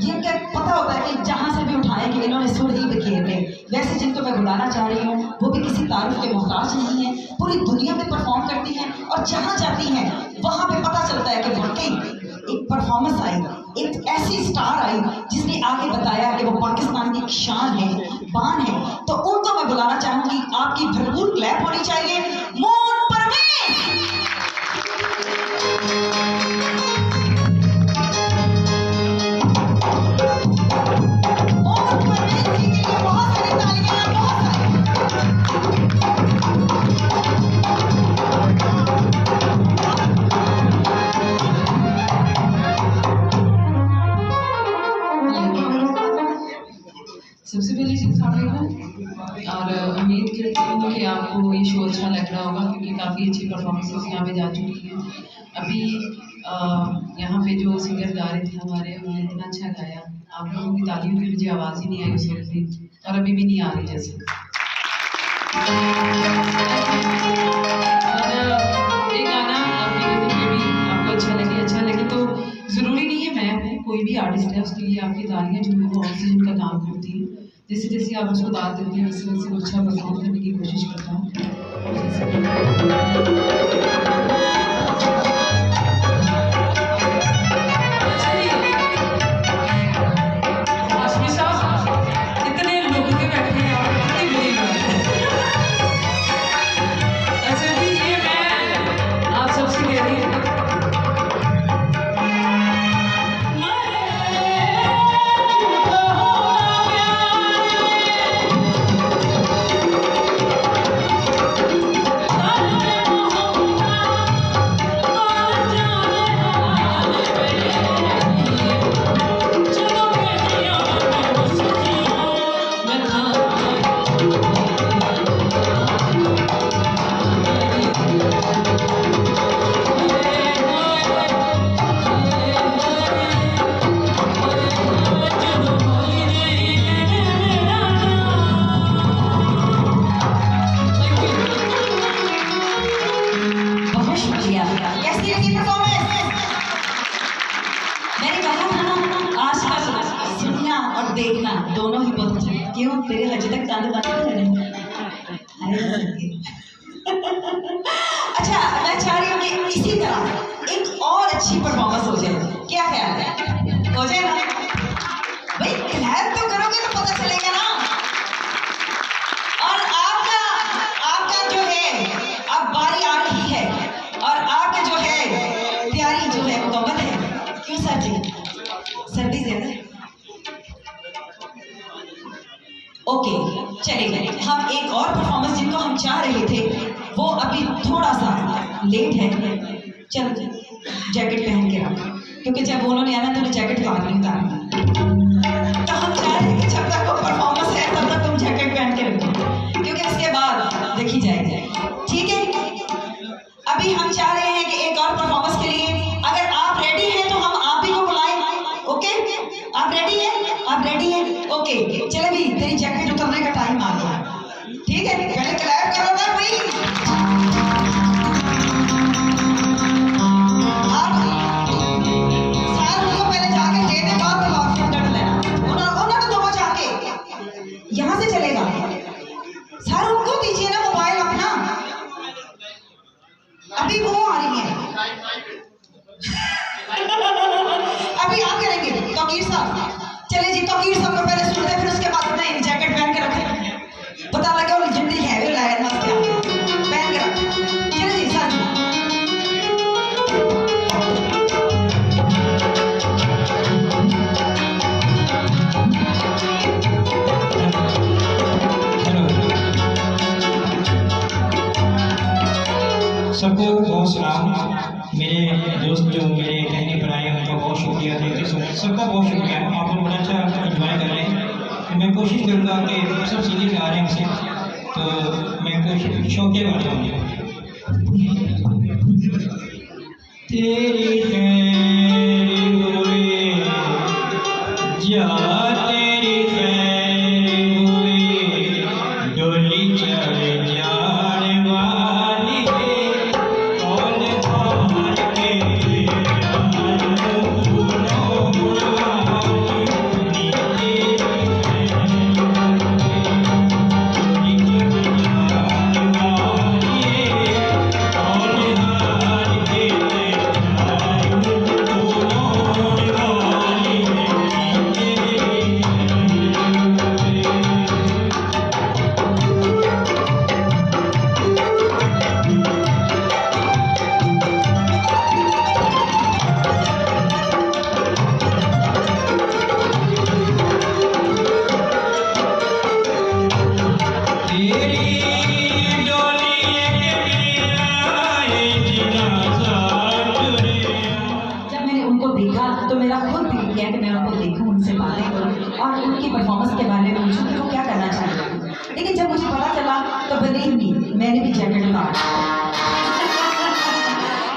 जिनका पता होता है कि जहाँ से भी उठाए कि इन्होंने सुर ही बिखेरने। वैसे जिनको मैं बुलाना चाह रही हूँ वो भी किसी तारीफ के मोहताज नहीं है, पूरी दुनिया में परफॉर्म करती हैं और जहाँ जाती हैं वहाँ पे पता चलता है कि वाकई एक परफॉर्मेंस आई, एक ऐसी स्टार आई जिसने आगे बताया कि वो पाकिस्तान की एक शान है, बान है। तो उनको मैं बुलाना चाहूँगी, आपकी भरपूर क्लैप होनी चाहिए। मोन परवेज सबसे पहले और उम्मीद करती हूँ कि आपको ये शो अच्छा लग रहा होगा, क्योंकि काफ़ी अच्छी परफॉर्मेंसेस यहाँ पे जा चुकी हैं। अभी यहाँ पे जो सिंगर गा रहे थे हमारे, उन्होंने इतना अच्छा गाया, आप लोगों की तालीम की मुझे आवाज़ ही नहीं आई उस वक्त भी, और अभी भी नहीं आ रही जैसे। और ये गाना आपकी नज़र में भी आपको अच्छा लगे तो ज़रूरी नहीं है मैं हूँ, कोई भी आर्टिस्ट है उसके लिए आपकी तालियाँ जो है वो ऑक्सीजन का काम करती हैं। जैसे जैसे आप उसको दाद देते हैं वैसे वैसे अच्छा परफॉर्म करने की कोशिश करता हूँ। देखना दोनों ही बहुत अच्छे। क्यों तेरे हजे तक दांत बात कर रहे हैं? अच्छा, मैं चाह रही हूँ कि इसी तरह एक और अच्छी परफॉर्मेंस हो जाए। क्या ख्याल है? हो जाए ना भाई? क्लैप तो करोगे तो पता चलेगा ना। और आपका जो है अब बारी आ रही है और आपका जो है तैयारी जो है मुकम्मल है। क्यों सर जी? सर्दी ज्यादा? ओके, चलिए हम एक और परफॉर्मेंस जिनको हम चाह रहे थे वो अभी थोड़ा सा लेट है। चल जैकेट पहन के रख, क्योंकि जब उन्होंने आना तो जैकेट का आगे उतारना, तो हम चाह रहे हैं कि जब तक वो परफॉर्मेंस है तब तक तुम जैकेट पहन के रखो, क्योंकि उसके बाद देखी जाएगी। ठीक है, अभी हम चाह रहे हैं कि एक और तौकीर साहब, चले जी तौकीर साहब को पहले सुनते फिर उसके बाद अपना जैकेट पहन के रखें, पता लगे वो जिंदगी है भी लायक मत पहन के रखें। चले जी सर जी। सबको बहुत सलाम। मेरे दोस्त जो मेरे कहने पर आए उनका बहुत शुक्रिया, देखते सुने सबका बहुत शुक्रिया। आप लोग बड़ा अच्छा इंजॉय कर रहे हैं। तो मैं कोशिश करूँगा कि सब सीधे गा रहे हैं हमसे, तो मैं कोशिश शौकिया गाता हूँ। तेरी खैर हुए जा तेरी खैर हुए डोली चढ़ जाने वाली कौन हार के तो मेरा खुद दिल किया कि मैं उनको देखूं, उनसे बातें करूं और उनकी परफॉर्मेंस के बारे में पूछूं कि वो क्या करना चाहते हैं। लेकिन जब मुझे पता चला तो बिलीव मी मैंने भी जैकेट उतारा।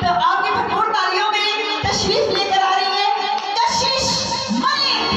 तो आपकी भरपूर तालियों में तशरीफ लेकर आ रही है कशिश मलिक।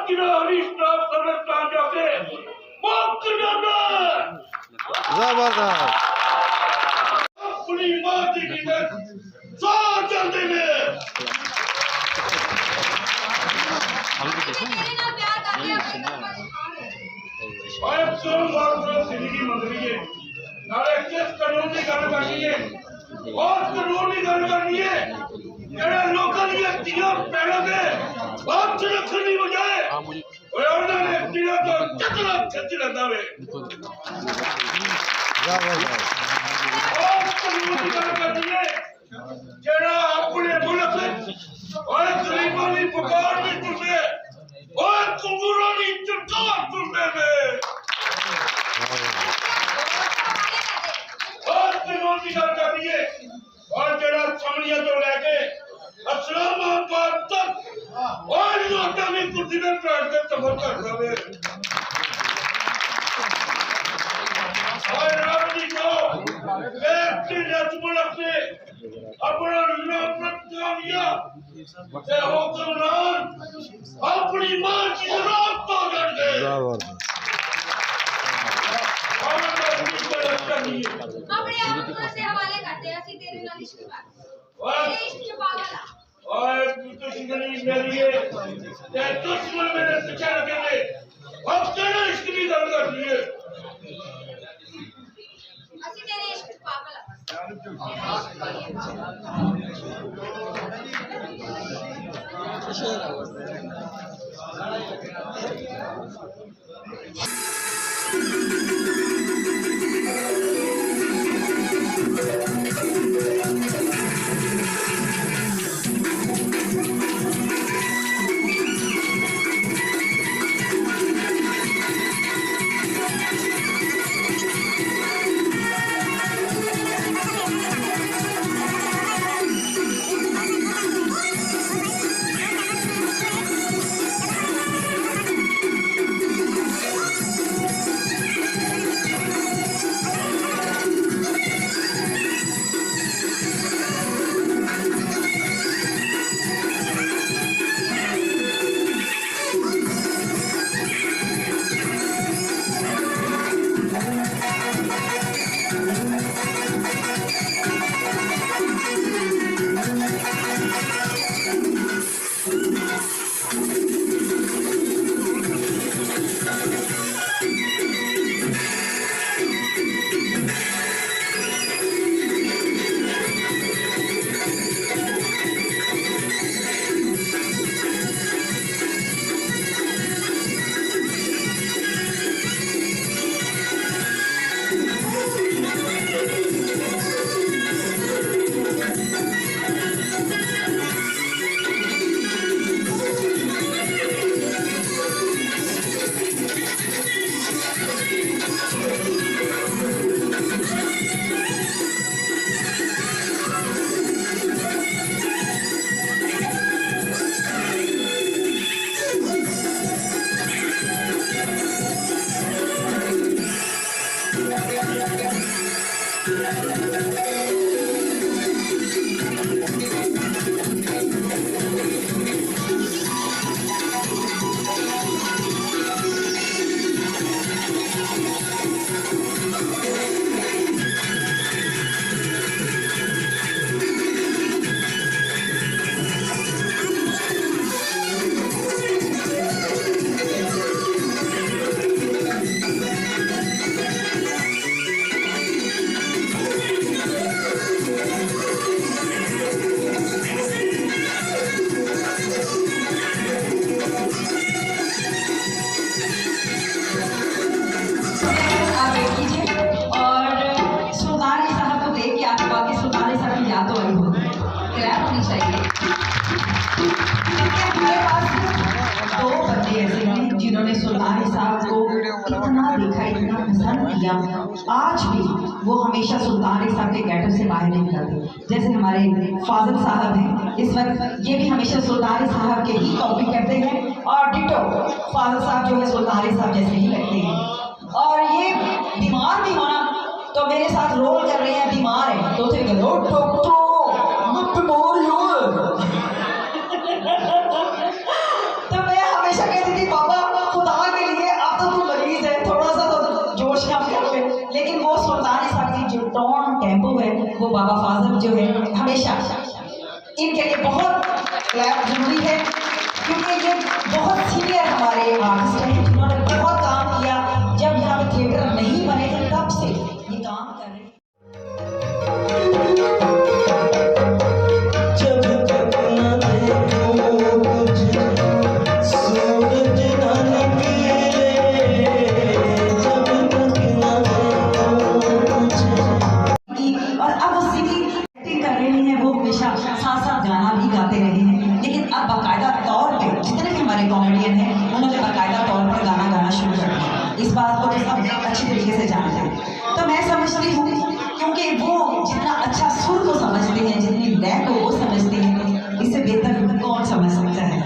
बाकी ना हरीश राव सर्वस्तान जाके मुक्त जाना जबरदस्त। अपनी माँ की कीमत सौ जल्दी में जिंदगी मंगनी है नाले किस कानून की गल करनी है और कानून की गल करनी है जेड़े लोगों की हस्तियां पैरों के हाथ च रखने की बजाय ओए उन्होंने हस्तियां तो चकला खिंच लेता वे और कानून की गल करनी है जेड़ा अपने मुल्क और गरीबों की पुकार में टुटे और कुंगूरों की चुटकार टुटे में और कानून की गल करनी है और जेड़ा समझिया तो लेके इस्लामाबाद तक और नोटा में कुर्सी में बैठ के सफर करता है और रावणी को एक रजमल अपने अपना नाम कामिया से हुक्मरान अपनी मां की रात तो कर दे अपने आप को से हवाले करते हैं ऐसी तेरे नाल इश्क बात तेरे इश्क पागल और दुश्मनी मेरी है ते दुश्मन मेरे पीछे लगे थे अब तेरे इश्क की गल कर रही है ऐसी तेरे इश्क पागल जिन्होंने सुल्तानी साहब को इतना देखा, इतना पसंद किया, आज भी वो हमेशा सुल्तानी साहब के गेटअप से बाहर नहीं निकलते। जैसे हमारे फाजिल साहब हैं, इस वक्त ये भी हमेशा सुल्तानी साहब के ही कॉपी करते हैं और डिटो फाजिल साहब जो है सुल्तानी साहब जैसे ही लगते हैं। और ये बीमार भी होना तो मेरे साथ रोल कर रहे हैं, बीमार है तो उसे तो मैं हमेशा कहती थी लेकिन वो सुल्तान साहब की जो टोन टेम्पो है वो बाबा फाजल जो है हमेशा इनके लिए बहुत क्लैप जरूरी है, क्योंकि ये बहुत सीनियर हमारे आर्टिस्ट हैं जिन्होंने बहुत काम किया। जब यहाँ पे थिएटर नहीं बने थे तब से ये काम कर रहे हैं। और अब वो सिंगिंग एक्टिंग कर रहे हैं, वो हमेशा साथ साथ गाना भी गाते रहे हैं, लेकिन अब बाकायदा तौर पे जितने भी हमारे कॉमेडियन हैं उन्होंने बाकायदा तौर पर गाना गाना शुरू कर दिया। इस बात को तो सब अच्छी तरीके से जानते हैं। तो मैं समझती हूँ क्योंकि वो जितना अच्छा सुर को समझते हैं, जितनी लय को वो समझते हैं, इससे बेहतर कौन समझ सकता है।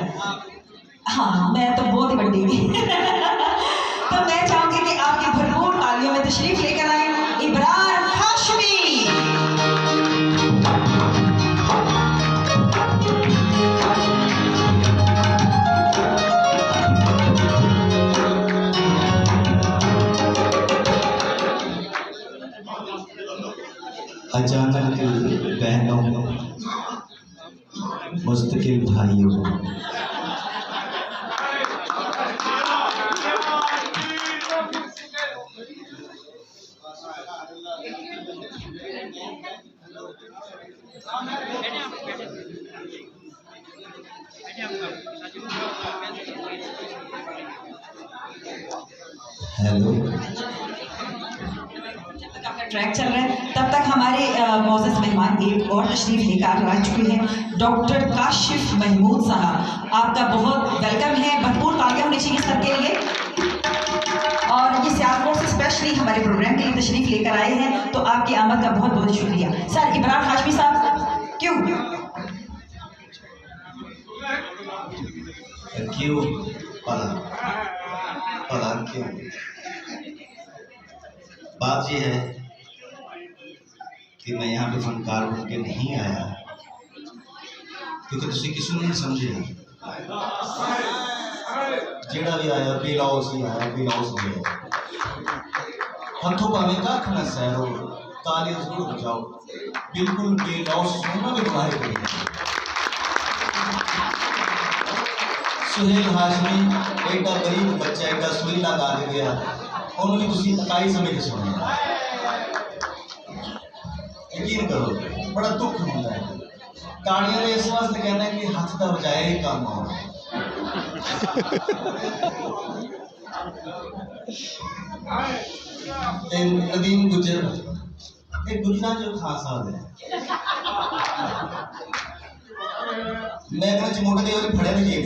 हाँ, मैं तो बहुत बड़ी तो मैं चाहूँगी कि आपकी भरपूर तालियों में तशरीफ लेकर आए इब्रार हाशमी। अचानक बहनों, मुस्तकिल भाइयों, हेलो। ट्रैक चल रहा है तब तक हमारे मोअज़्ज़ज़ मेहमान एक और तशरीफ लेकर आ चुके हैं, डॉक्टर काशिफ महमूद साहब। आपका बहुत वेलकम है, भरपूर तालियां होनी चाहिए सबके लिए। और ये सियालकोट से स्पेशली हमारे प्रोग्राम के लिए तशरीफ लेकर आए हैं, तो आपकी आमद का बहुत बहुत शुक्रिया। सर इब्रार हाशमी साहब क्यों पला क्यों? बात यह है कि मैं यहाँ पे फनकार बन के नहीं आया क्योंकि तुसी किसी नहीं समझे। जेड़ा भी आया बेलौस ही आया, बेलौस ही आया। हथों पावे कख न सैरो, ताली जरूर बजाओ, बिल्कुल बेलौस सुनना भी बुलाए गए। सुहेल हाशमी एडा गरीब बच्चा एडा सुरीला गा के गया, उन्होंने तुसी इकाई समझ के सुनिया। यकीन करो बड़ा दुख होता है। कहानियां ने इस वास्ते कहना है कि हाथ का बजाय ही काम हो। नदीम गुजर एक गुजरा जो खास आद है। मैं कहना चमोटे के वाली फड़े नहीं एक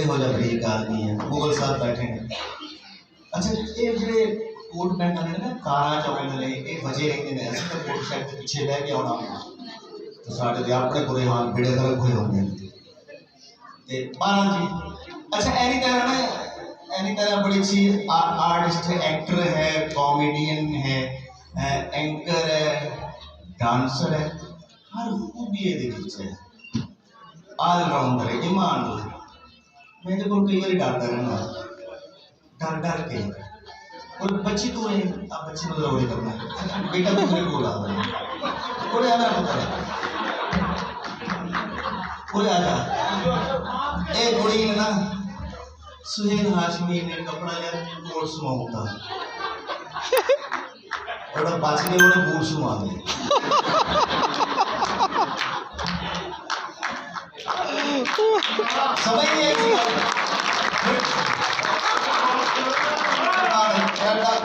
हो जा बरीक आदमी है, मुगल साहब बैठे हैं। अच्छा ये ਜਿਹੜੇ ਕੋਟ ਪੈਂਟ ਵਾਲੇ ਨੇ ਕਾਰਾਂ ਚੌਂਦੇ ਨੇ ਇਹ ਵਜੇ ਰਹਿੰਦੇ ਨੇ, ਅਸੀਂ ਤਾਂ ਕੋਟ ਸ਼ਰਟ ਪਿੱਛੇ ਲੈ ਕੇ ਆਉਣਾ ਤੇ ਸਾਡੇ ਦੇ ਆਪਣੇ ਬੁਰੇ ਹਾਲ ਬੇੜੇ ਗਰਕ ਹੋਏ ਹੁੰਦੇ ਨੇ ਤੇ 12 ਜੀ। अच्छा एनी तरह बड़ी अच्छी आर्टिस्ट है, एक्टर है, कॉमेडियन है, एंकर है, डांसर है, हर खूबी ये ऑलराउंडर है, ईमानदार। मैं तो कई बार डरता रहना, डर के। और बच्ची तो है, अब बच्ची को जरूरी करना है, बेटा तो मेरे को आ एक कुड़ी ने ना सुहेल हाशमी ने कपड़ा लिया कोट सुमाऊंगा और बाचने वाले बूट सुमा दे। समझ नहीं आई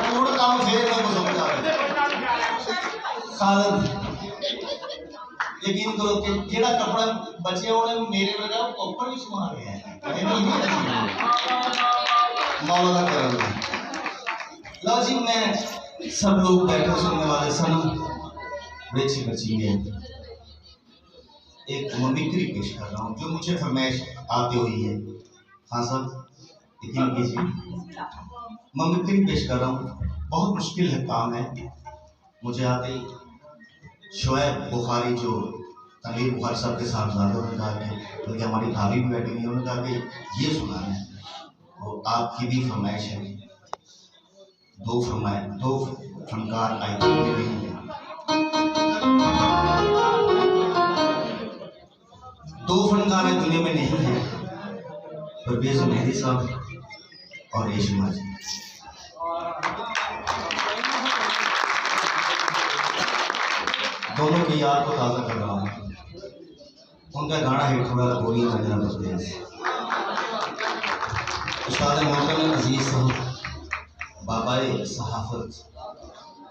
कूड़ काम फेर में को समझ आ खालद यकीन करो कि जेड़ा कपड़ा बचे होने मेरे वजह ऊपर भी सुमा रहे हैं। मौला करम लो जी। मैं सब लोग बैठे सुनने वाले सनम बेची बची है एक मिमिक्री पेश कर रहा हूँ जो मुझे फरमाइश आती हुई है। हाँ साहब यकीन कीजिए मिमिक्री पेश कर रहा हूँ, बहुत मुश्किल है काम है। मुझे आते ही शोएब बुखारी जो तनवीर बुखारी साहब के साहबजादे उन्होंने कहा कि बल्कि हमारी भाभी भी बैठी हुई है, उन्होंने कहा कि ये सुना है और आपकी भी फरमाइश है। दो फनकार आईपीएल में नहीं है, दो फनकार दुनिया में नहीं है, परवेज मेहदी साहब और रेशमा जी। दोनों की याद को ताज़ा कर रहा हूँ। उनका गाना हिट हुआ गोलियां बजना परदेस। उस्ताद मोहतरम अजीज साहब बाबाए सहाफत,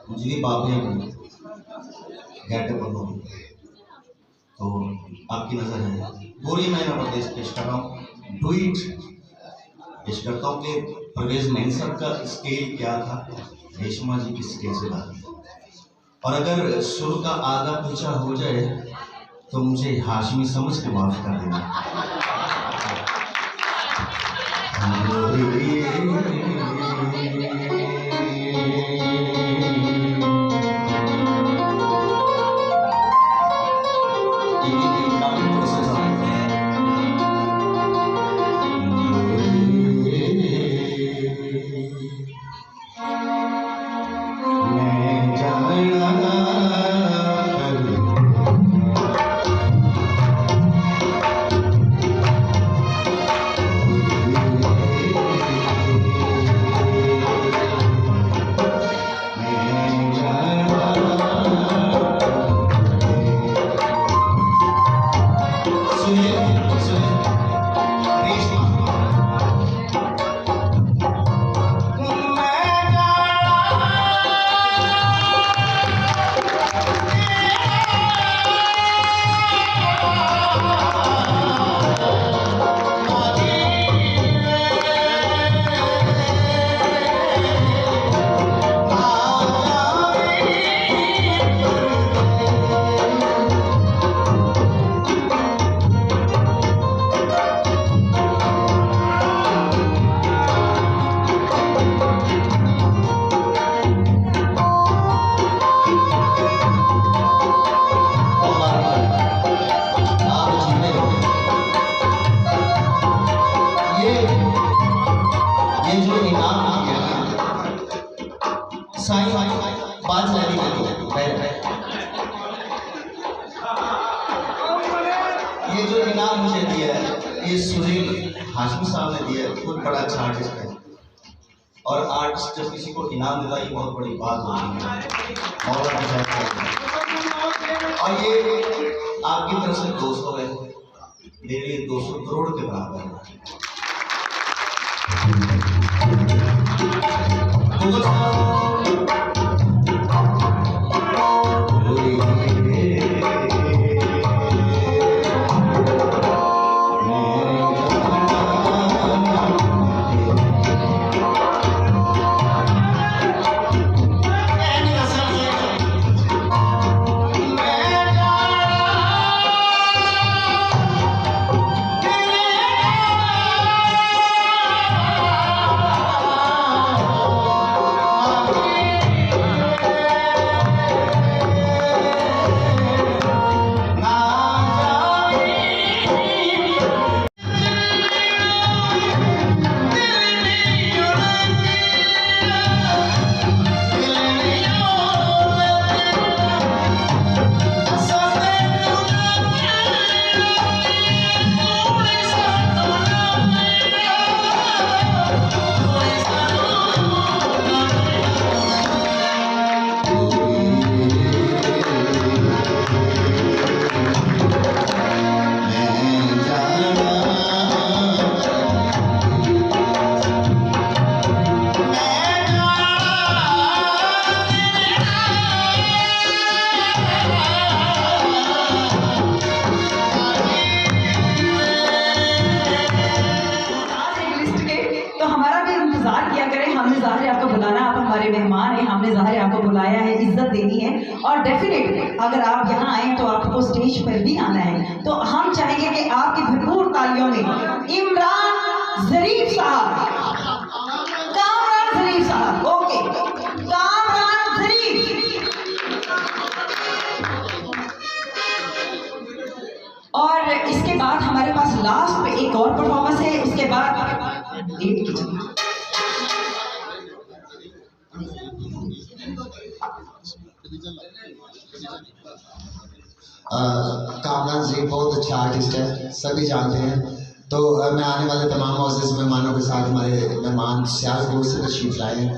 मुझे भी बाबे गैटअप बनोगे तो आपकी नज़र है गोली महीना परदेस पेश कर रहा हूँ, डुइट पेश करता हूँ कि परवेज मेहदी साहब का स्केल क्या था, रेशमा जी की स्केल से बात। और अगर सुर का आगा पीछा हो जाए तो मुझे हाशमी समझ के माफ कर देना। ये जो इनाम मुझे दिया है ये सुनील हाशमी साहब ने दिया है, बहुत बड़ा अच्छा आर्टिस्ट है। और आर्टिस्ट जब किसी को इनाम देता है ये बहुत बड़ी बात होती है। और ये आपकी तरफ से 200 है, मेरे लिए 200 करोड़ के बराबर है। हमारे मेहमान हैं, हमने ज़ाहिर आपको बुलाया है, इज्जत देनी है और डेफिनेटली अगर आप यहाँ आए तो आपको स्टेज पर भी आना है। तो हम चाहेंगे कि आपकी भरपूर तालियों में इमरान ज़रीफ साहब, कामरान ज़रीफ साहब, ओके, कामरान ज़रीफ। और इसके बाद हमारे पास लास्ट में एक और परफॉर्मेंस है, उसके बाद कामरान जी बहुत अच्छा आर्टिस्ट है, सभी जानते हैं। तो मैं आने वाले तमाम मोअज़्ज़िज़ मेहमानों के साथ हमारे मेहमान सियालकोट से तशरीफ़ लाए हैं।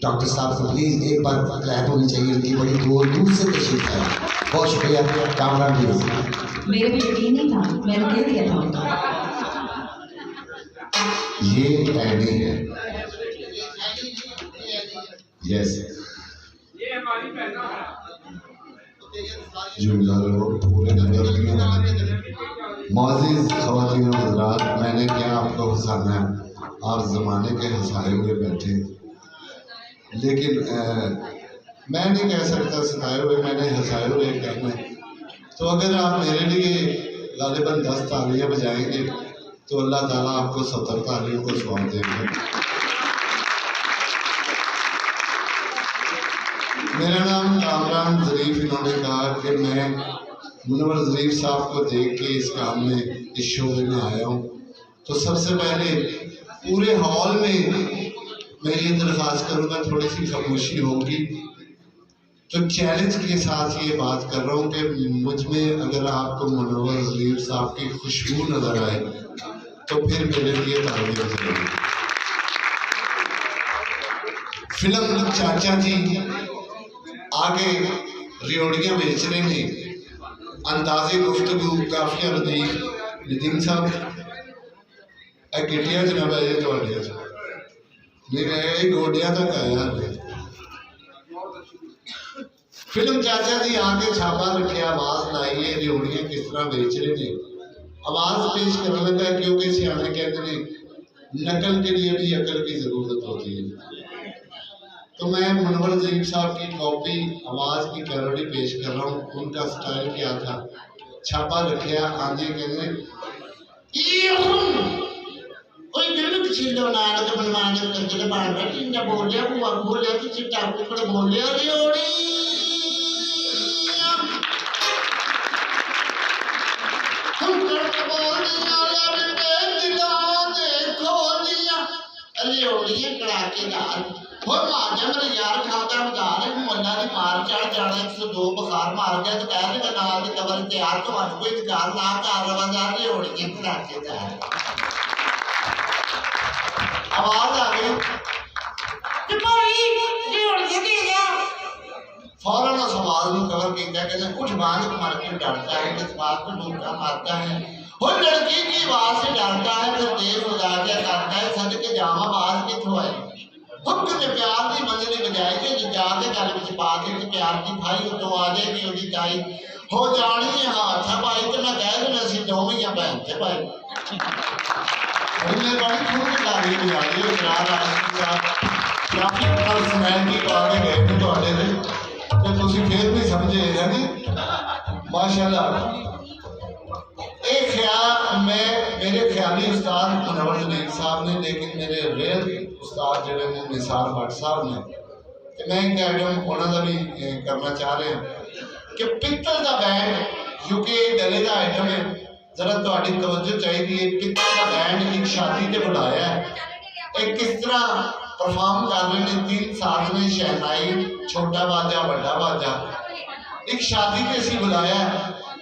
डॉक्टर साहब को प्लीज़ एक बार क्लैप होनी चाहिए, उनकी बड़ी दूर दूर से तशरीफ़ लाए। बहुत शुक्रिया कामरान जी। मेरे पे यकीन नहीं था, मैंने कह दिया था उनका। ये एडी है, यस, जुमला पूरे नगर में मुअज़्ज़िज़ ख़वातीन और हज़रात, मैंने क्या आपको हंसाना है, आप ज़माने के हंसाए हुए बैठे, लेकिन मैं नहीं कह सकता सताए हुए, मैंने हंसाए हुए कहना है। तो अगर आप मेरे लिए गालिबन 10 तालियाँ बजाएंगे तो अल्लाह ताला आपको 70 तालियों को सवाब देंगे। मेरा नाम कामरान ज़रीफ़, इन्होंने कहा कि मैं मुनव्वर ज़रीफ़ साहब को देख के इस काम में, इस शोबे में आया हूँ। तो सबसे पहले पूरे हॉल में मैं ये दरख्वास्त करूँगा, थोड़ी सी खामोशी होगी। तो चैलेंज के साथ ये बात कर रहा हूँ कि मुझ में अगर आपको मुनव्वर ज़रीफ़ साहब की खुशबू नज़र आए तो फिर मेरे लिए तालियां बजाइए। फिल्म चाचा जी आगे रियोड़ियाँ बेच रहे हैं, अंदाज़े गुफ्तगू काफिया लतीफ़ नदीम साहब गिटिया जनाब है नहीं गोडिया तक आया। फिल्म चाचा जी आगे छापा रखे, आवाज़ लाइए रियोड़ियाँ किस तरह बेच रहे हैं, आवाज़ पेश करने लगा, क्योंकि सियाने कहते हैं नकल के लिए भी अकल की ज़रूरत होती है। तो मैं मुनव्वर ज़रीफ़ साहब की कॉपी आवाज़ की पैरोडी पेश कर रहा हूँ। उनका स्टाइल क्या था, छापा रखिया आंधी कहते कोई गिरन छिलो नाल के बनवाने करके बाहर बैठी ना बोलिया बुआ बोलिया तो चिट्टा कुकड़ बोलिया रियोड़ी हम करके बोलिया लड़के दिला देखो लिया रियोड़ी कड़ाकेदार हो मार मेरे यार खाता उधार मुन्ना ने मार चढ़ जाना 102 बुखार मार गया तो कह देगा नाल की कबर तैयार तो आज कोई इंतजार ना कर रहा जा रियोड़ी कड़ाकेदार आवाज आ गई कि भाई ये उड़ गया फौरन उस आवाज को कवर किया कहते कुछ बांध मार के डरता है, किस बात को ढूंढता मारता है, वो लड़की की आवाज से डरता है, फिर देर हो जाके करता है सद के जामा आवाज किथों है हुक्म ने प्यार की मंजरी बजाई के जाके गल में पा के प्यार की भाई उतो आ जाएगी उसकी ताई हो जानी है हाथ भाई तो मैं कह देना सी दोवें या भैन थे भाई हमने बड़ी खूब गाड़ी बजाई है शराब आशिक साहब काफी पर्सनैलिटी को आगे गए थे तो तुसी फिर भी समझे है नी माशाल्लाह। एक ख्याल मैं मेरे ख्याली उस्ताद मुनव्वर ज़रीफ़ साहब ने, लेकिन मेरे रियल उस्ताद जिहड़े ने निसार भट्ट साहब ने, तो मैं एक आइटम उन्होंने भी करना चाह रहे हैं कि पित्तल का बैंड क्योंकि गले का आइटम है, जरा थोड़ी तवज्जो चाहिए। पित्तल का बैंड एक शादी से बुलाया है, एक किस तरह परफॉर्म कर रहे हैं, 3 साथ ने शहनाई छोटा बाजा बड़ा बाजा, एक शादी से असी बुलाया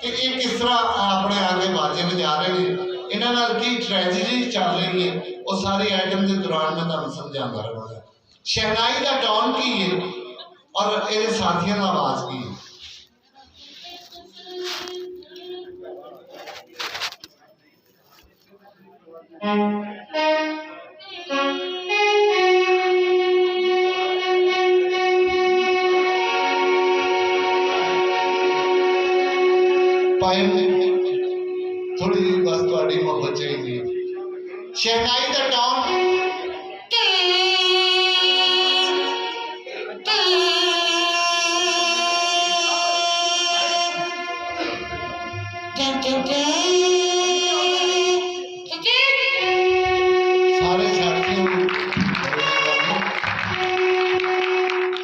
कि ये किस तरह अपने आगे बाजे बजा रहे हैं, इन्होंने की ट्रेजेडी चल रही है, वो सारी आइटम के दौरान मैं तुम समझाता रहूँगा। शहनाई का टॉन की है और ये साथियों का आवाज़ की है। थोड़ी बस थोड़ी मोहब्बत चाहिए। शहनाई का टॉन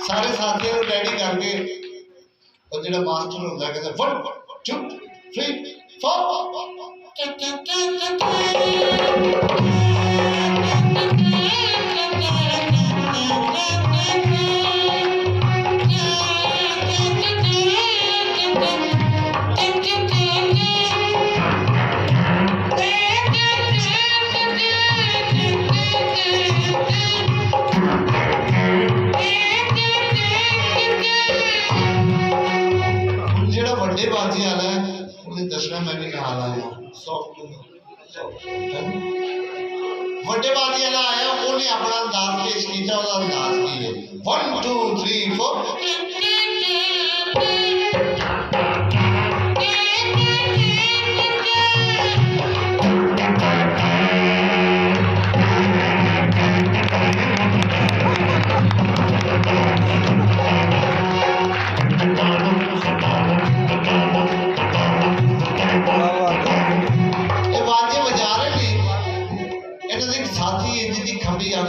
सारे साथियों को रेडी करके और जो मास्टर होता है कहते 1 2 3 4 Thank you. दसना मैं भी नाल आया वड्डे बाजी वाला आया उन्हें अपना अंदाज पेश किया और अंदाज की है 1 2 3 4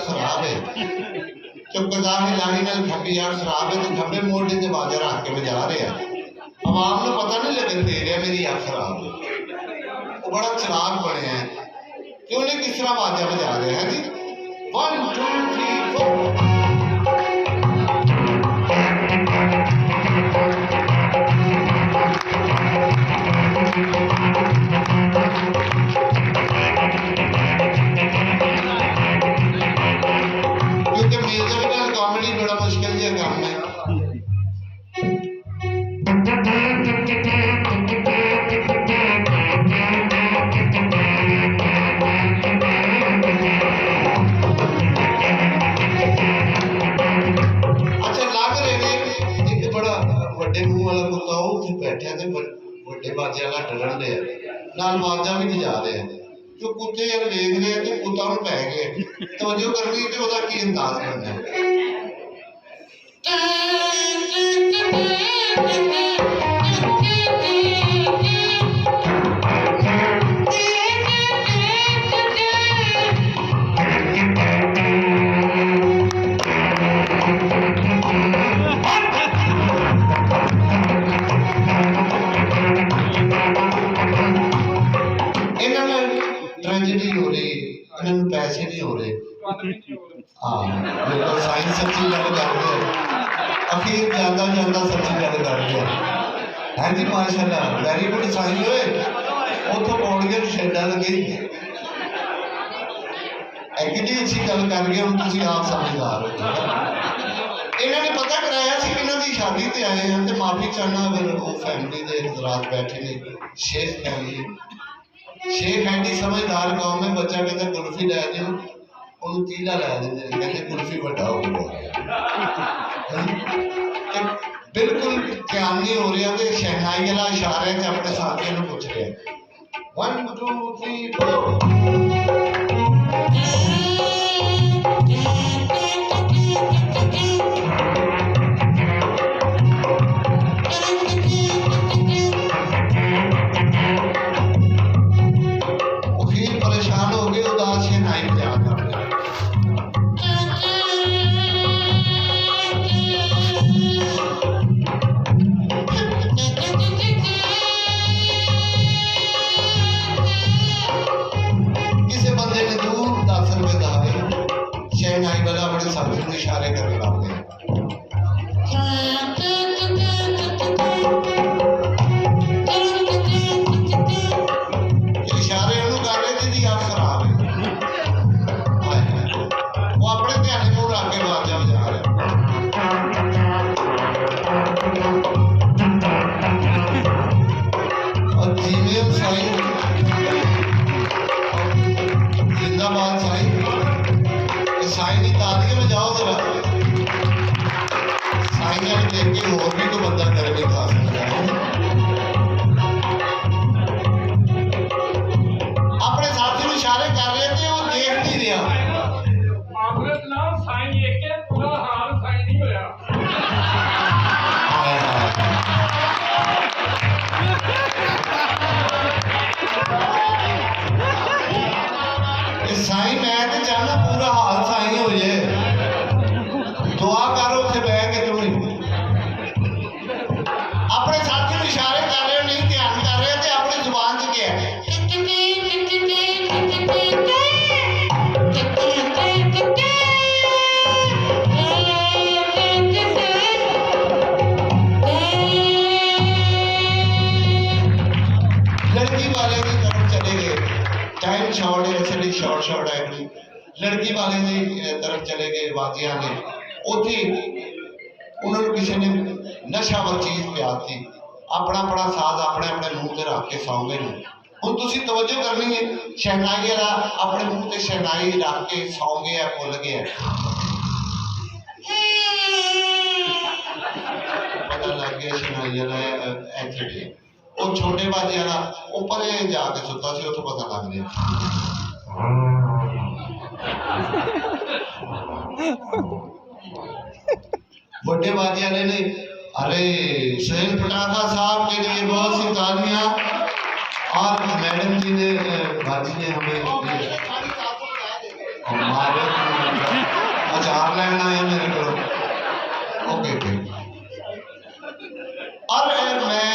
खराब है तो कदाही लाही नाल खब्बी यार खराब है तो खब्बे मोड़े ते बाजा रख के बजा रहे हैं आवाम ने पता नहीं लगन दे रहा मेरी यार खराब है वो बड़ा चलाक बने हैं कि उन्हें किस तरह बाजा बजा रहे हैं जी 1 2 3 4 कॉमेडी बड़ा मुश्किल है काम है अच्छा लग रहे ने एक बड़ा बड़े मुंह वाला कुत्ता उत्थे बैठा ते बड़े बाजे वाला डरन दे नाल बाजा भी बजा रहे हैं जो कुत्ते यार देख रहे हैं कि कुत्ता उन पै गए तवज्जो करनी ते ओदा की अंदाज करना है ट्रेजेडी हो रही इन्होंने पैसे नहीं हो रहे हाँ बिल्कुल साइंस सच्ची गल करते हैं अखीर जाता जाता सच्ची गल करते हैं है जी माशाल्लाह वेरी गुड साइंस होए उतो पौड़ के शेडा लगे कितनी अच्छी गल कर गए हम तुम आप समझदार हो इन्होंने पता कराया कि इन्हों की शादी से आए हैं तो माफी चाहना अगर वो फैमिली के हजरात बैठे ने शेख फैमिली शेख एंडी समझदार कौम में बच्चा कहता कुल्फी लै दो उन्होंने तीला लै देंगे कहते कुल्फी बड़ा हो गया बिल्कुल ध्यान नहीं हो रहा तो शहनाई वाला इशारे च अपने साथियों को पूछ रहे 1 2 3 परेशान हो गए उदास शहनाई बजा शहनाई वाला बड़े साथी को इशारे करने लग गए इशारे उन्होंने कर रहे थे जी आप खराब है वो अपने ध्यान को रख के बाजा बजा रहे और जीमेल साईं जिंदाबाद साईं साईं की तालियां बजाओ जरा साईं ने देख के और भी कोई बंदा कर नहीं खा सकता अपने साथी को इशारे कर रहे थे वो देख नहीं रहा आखिरत ना साईं एक के पूरा हाल साईं नहीं होया साईं मैं तो चाहना पूरा हाल साईं हो जाए दुआ करो उसे बह के तुम अपने साथी को इशारे कर रहे हो नहीं ध्यान कर रहे थे अपनी जुबान से क्या है लड़की वाले की तरफ चले गए टाइम शॉर्ट है ऐसे शॉर्ट है लड़की वाले की तरफ चले गए वाजिया ने उन्होंने किसी ने नशावर चीज प्यार थी अपना अपना साज अपने अपने मुंह से रख के सौंगे ने। हुण तुसीं तवज्जो करनी है, शहनाई वाला अपने मुंह से शहनाई रख के सौ गया, भुल गया, पता लग गया शहनाई वाला इत्थे गया। वो छोटे बाजे वाला वो परे जाके सुता सी, उत्थों पता लग गया। बड़े बाजे वाले ने अरे सुहेल पटाखा साहब के लिए बहुत सी तालियां। और मैडम जी ने बाजी ने हमें अचार लेना है मेरे को। ओके और मैं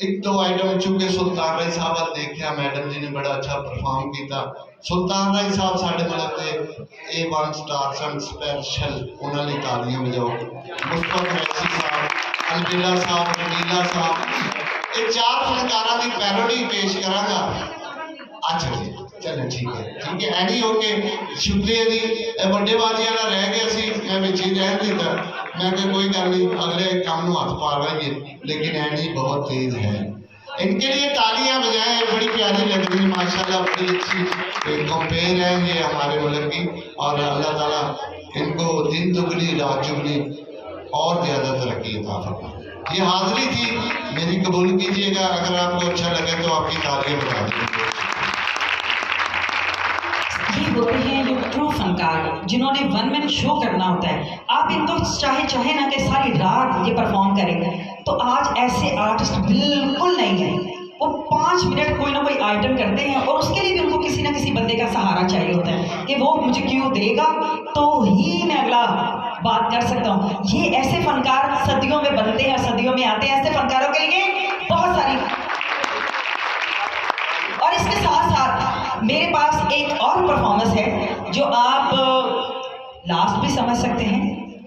एक दो आइटम चूंकि सुल्तान राय साहब देखा मैडम जी ने बड़ा अच्छा परफॉर्म किया। सुल्तान राय साहब साढ़े मतलब के A1 स्टार सन स्पेशल, उन्होंने तालियां बजाओ। मुस्तफा कुरैशी साहब, अलबिला साहब, नबीला साहब, ये 4 फनकारा की पैरोडी पेश करांगा। अच्छा जी चलो ठीक है एडी ओके शुक्रिया जी। बड़े बाजी वाला रह गया सी, मैं बिच ही रहन दिता, मैं कहा कोई गल नहीं अगले काम में हाथ पा लेंगे, लेकिन एडी बहुत तेज है। इनके लिए तालियां बजाएं, बड़ी प्यारी लग रही माशाल्लाह, बड़ी अच्छी कंपेयर है ये हमारे मुल्क की। और अल्लाह ताला इनको दिन दुगनी रात चुगनी और ज़्यादा तरक्की अता फरमाए। ये हाजिरी थी मेरी, कबूल कीजिएगा। अगर आपको अच्छा लगे तो आपकी तालियां बजा दीजिए। ये होते हैं जो ट्रू फनकार, जिन्होंने वन मैन शो करना होता है। आप इनको चाहे ना कि सारी रात ये परफॉर्म करें, तो आज ऐसे आर्टिस्ट बिल्कुल नहीं है। वो 5 मिनट कोई ना कोई आइटम करते हैं और उसके लिए भी उनको किसी ना किसी बंदे का सहारा चाहिए होता है कि वो मुझे क्यों देगा तो ही मैं अगला बात कर सकता हूँ। ये ऐसे फनकार सदियों में बनते हैं, सदियों में आते हैं। ऐसे फनकारों के लिए बहुत सारी। और इसके साथ साथ मेरे पास एक और परफॉर्मेंस है जो आप लास्ट भी समझ सकते हैं,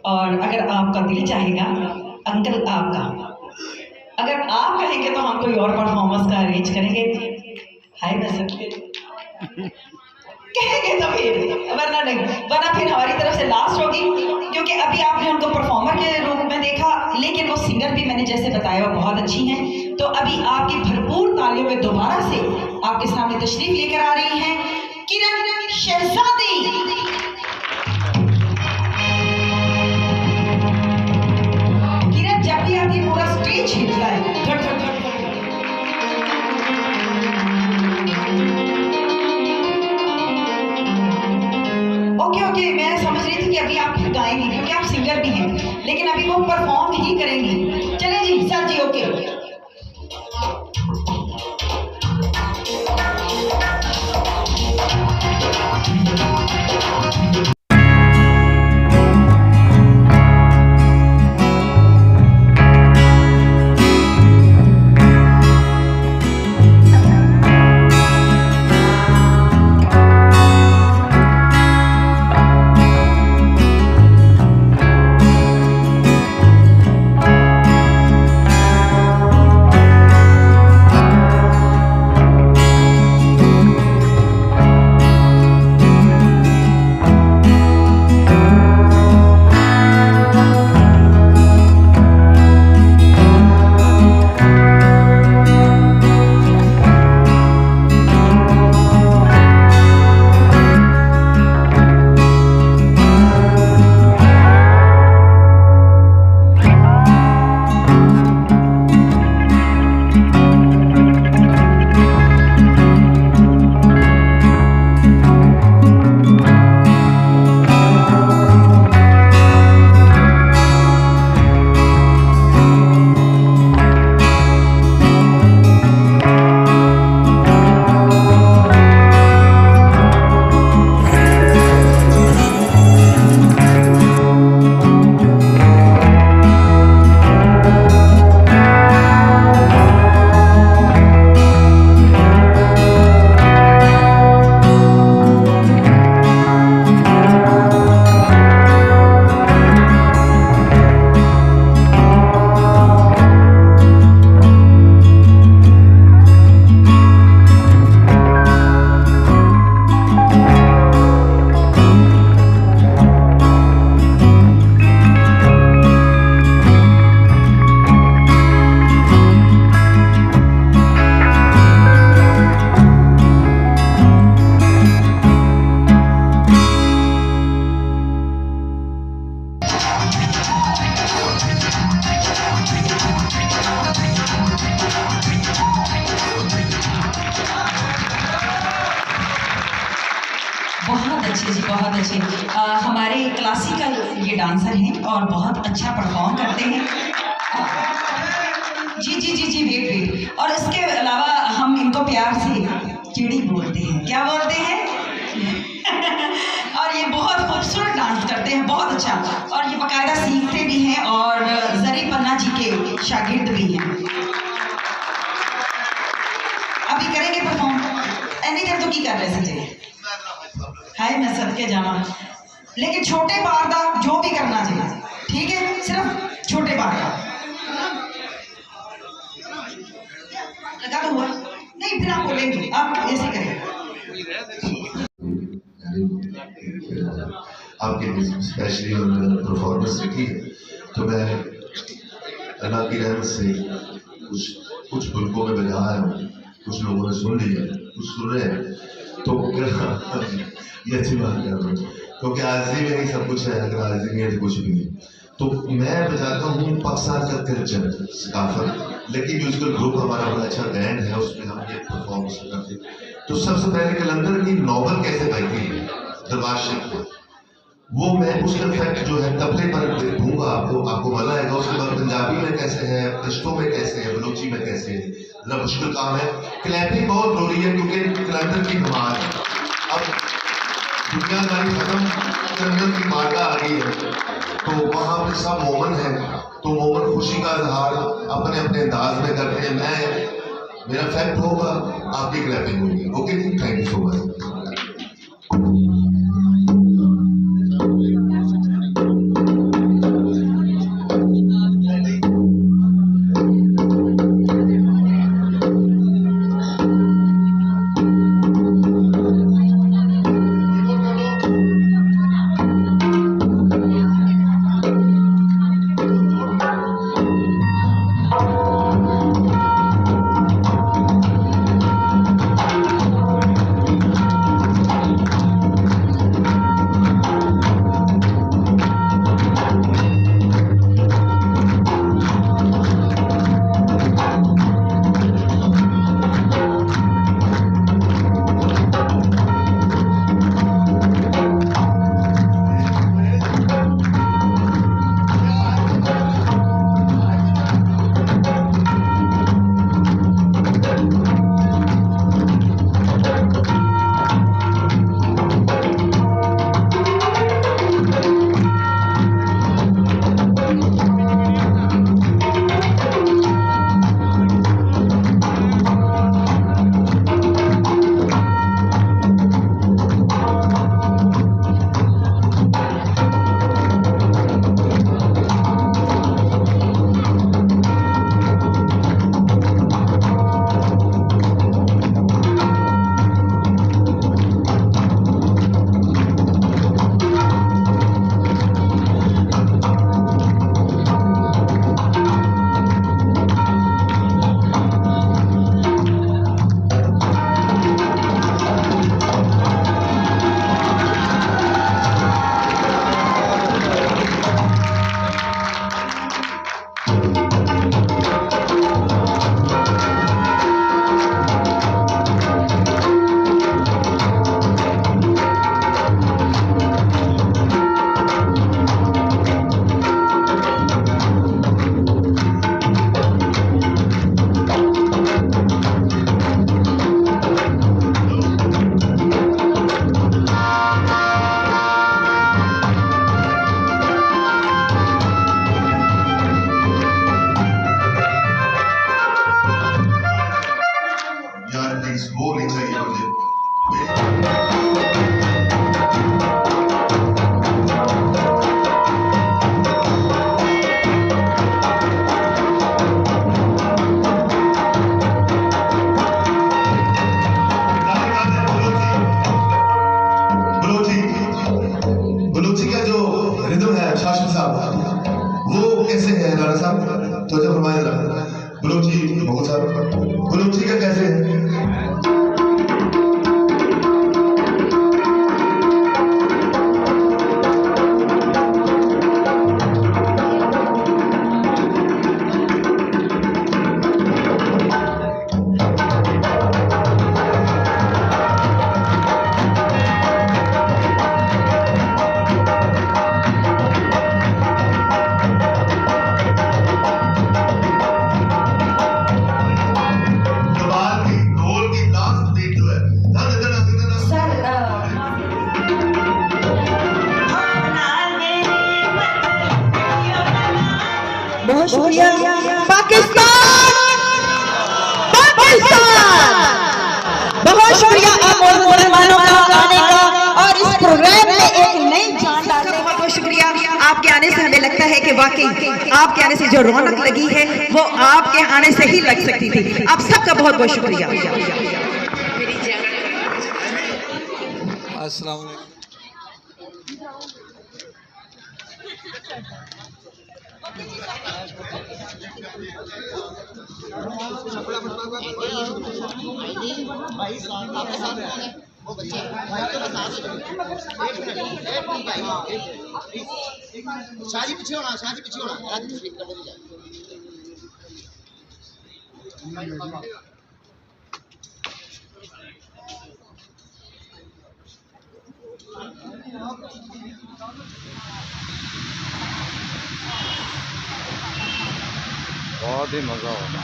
और अगर आपका दिल चाहेगा अंकल आपका, अगर आप कहेंगे तो हम कोई और परफॉर्मेंस का अरेंज करेंगे। हाय मैं सकते कहेंगे तो फिर, वरना नहीं, वरना फिर हमारी तरफ से लास्ट होगी, क्योंकि अभी आपने उनको परफॉर्मर के रूप में देखा, लेकिन वो सिंगर भी मैंने जैसे बताया वो बहुत अच्छी हैं। तो अभी आपकी भरपूर तालियों में दोबारा से आपके सामने तशरीफ लेकर आ रही हैं किरण शहजादी। किरण जब भी आपकी पूरा स्टेज हिलता है धड़ धड़ धड़ ओके मैं समझ रही थी कि अभी आप फिर गाएंगी क्योंकि आप सिंगर भी हैं, लेकिन अभी वो परफॉर्म ही करेंगी। चले जी सर जी ओके। अच्छे। हमारे क्लासिकल ये डांसर हैं और बहुत अच्छा परफॉर्म करते हैं। जी वेट। और इसके अलावा हम इनको प्यार से चिड़ी बोलते हैं। क्या बोलते हैं? और ये बहुत खूबसूरत डांस करते हैं, बहुत अच्छा। और ये बाकायदा सीखते भी हैं और जरी पन्ना जी के शागिर्द भी हैं। अभी करेंगे परफॉर्म। एनी देर तो की कर रहे थे हाय मैं सबके जाना, लेकिन छोटे बार का जो भी करना चाहिए, ठीक है? सिर्फ छोटे बार का लगा तो हुआ नहीं, फिर आप बोलेंगे, आप ऐसे करें। आपके लिए स्पेशली परफॉर्मेंस रखी है, तो मैं अल्लाह की रहमत से कुछ मुल्कों में बजा आया हूँ, कुछ लोगों ने सुन लिया, कुछ सुन रहे हैं, तो ये अच्छी बात कर रहा हूँ, क्योंकि आज़ी में ही सब कुछ है, अगर आज़ी में है तो कुछ भी नहीं। तो मैं बजाता हूँ पाकिस्तान का कल्चर सकाफत, लेकिन म्यूजिकल ग्रुप हमारा बड़ा अच्छा बैंड है, उसमें हम ये परफॉर्मेंस करते। तो सबसे पहले कलंदर की नॉवल कैसे बनी है दरबार शरीफ में, वो मैं उसका इफेक्ट जो है तबले पर दूंगा, आपको मजा आएगा। उसके बाद पंजाबी में कैसे है, पश्तो में कैसे है, बलूची में कैसे है, बड़ा मुश्किल काम है। क्लैपिंग बहुत जरूरी है, क्योंकि कलंदर की नमाज है। अब दुनियादारी खत्म, कलंदर की मार्गा आ गई है, तो वहाँ पे सब मोमन है, तो मोमन खुशी का इजहार अपने अपने अंदाज में करते हैं। मेरा इफेक्ट होगा, आपकी क्लैपिंग होगी। Okay, thank you so much. Balochi का कैसे है? बहुत शुक्रिया पाकिस्तान, पाकिस्तान। बहुत शुक्रिया आप मुसलमानों का आने का और इस प्रोग्राम में एक नई जान डालने का। बहुत बहुत शुक्रिया आपके आने से। हमें लगता है कि वाकई आपके आने से जो रौनक लगी है वो आपके आने से ही लग सकती थी। आप सबका बहुत बहुत शुक्रिया। अस्सलाम वालेकुम। शादी पीछे होना, शादी पीछे होना। बहुत ही मज़ा होगा।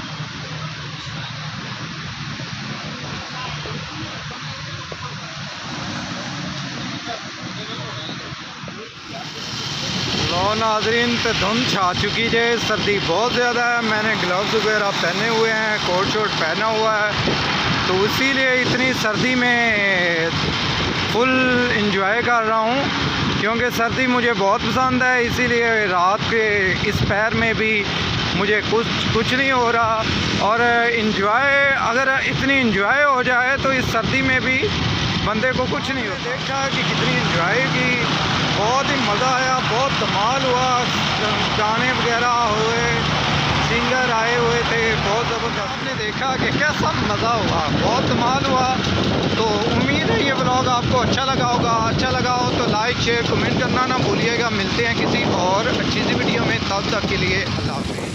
लो नाजरीन, तो धुंध छा चुकी है, सर्दी बहुत ज़्यादा है। मैंने ग्लव्स वगैरह पहने हुए हैं, कोट शोट पहना हुआ है, तो इसीलिए इतनी सर्दी में फुल इंजॉय कर रहा हूँ, क्योंकि सर्दी मुझे बहुत पसंद है। इसीलिए रात के इस पैर में भी मुझे कुछ नहीं हो रहा। और इंजॉय, अगर इतनी इंजॉय हो जाए तो इस सर्दी में भी बंदे को कुछ नहीं होता। देखा कि कितनी इंजॉय की, बहुत ही मज़ा आया, बहुत धमाल हुआ, गाने वगैरह हुए, सिंगर आए हुए थे, बहुत ज़बरदस्त। आपने देखा कि कैसा मज़ा हुआ, बहुत धमाल हुआ। तो उम्मीद है ये व्लॉग आपको अच्छा लगा होगा। अच्छा लगा हो तो लाइक शेयर कमेंट करना ना भूलिएगा। मिलते हैं किसी और अच्छी सी वीडियो में, तब तक के लिए अल्लाह हाफ़िज़।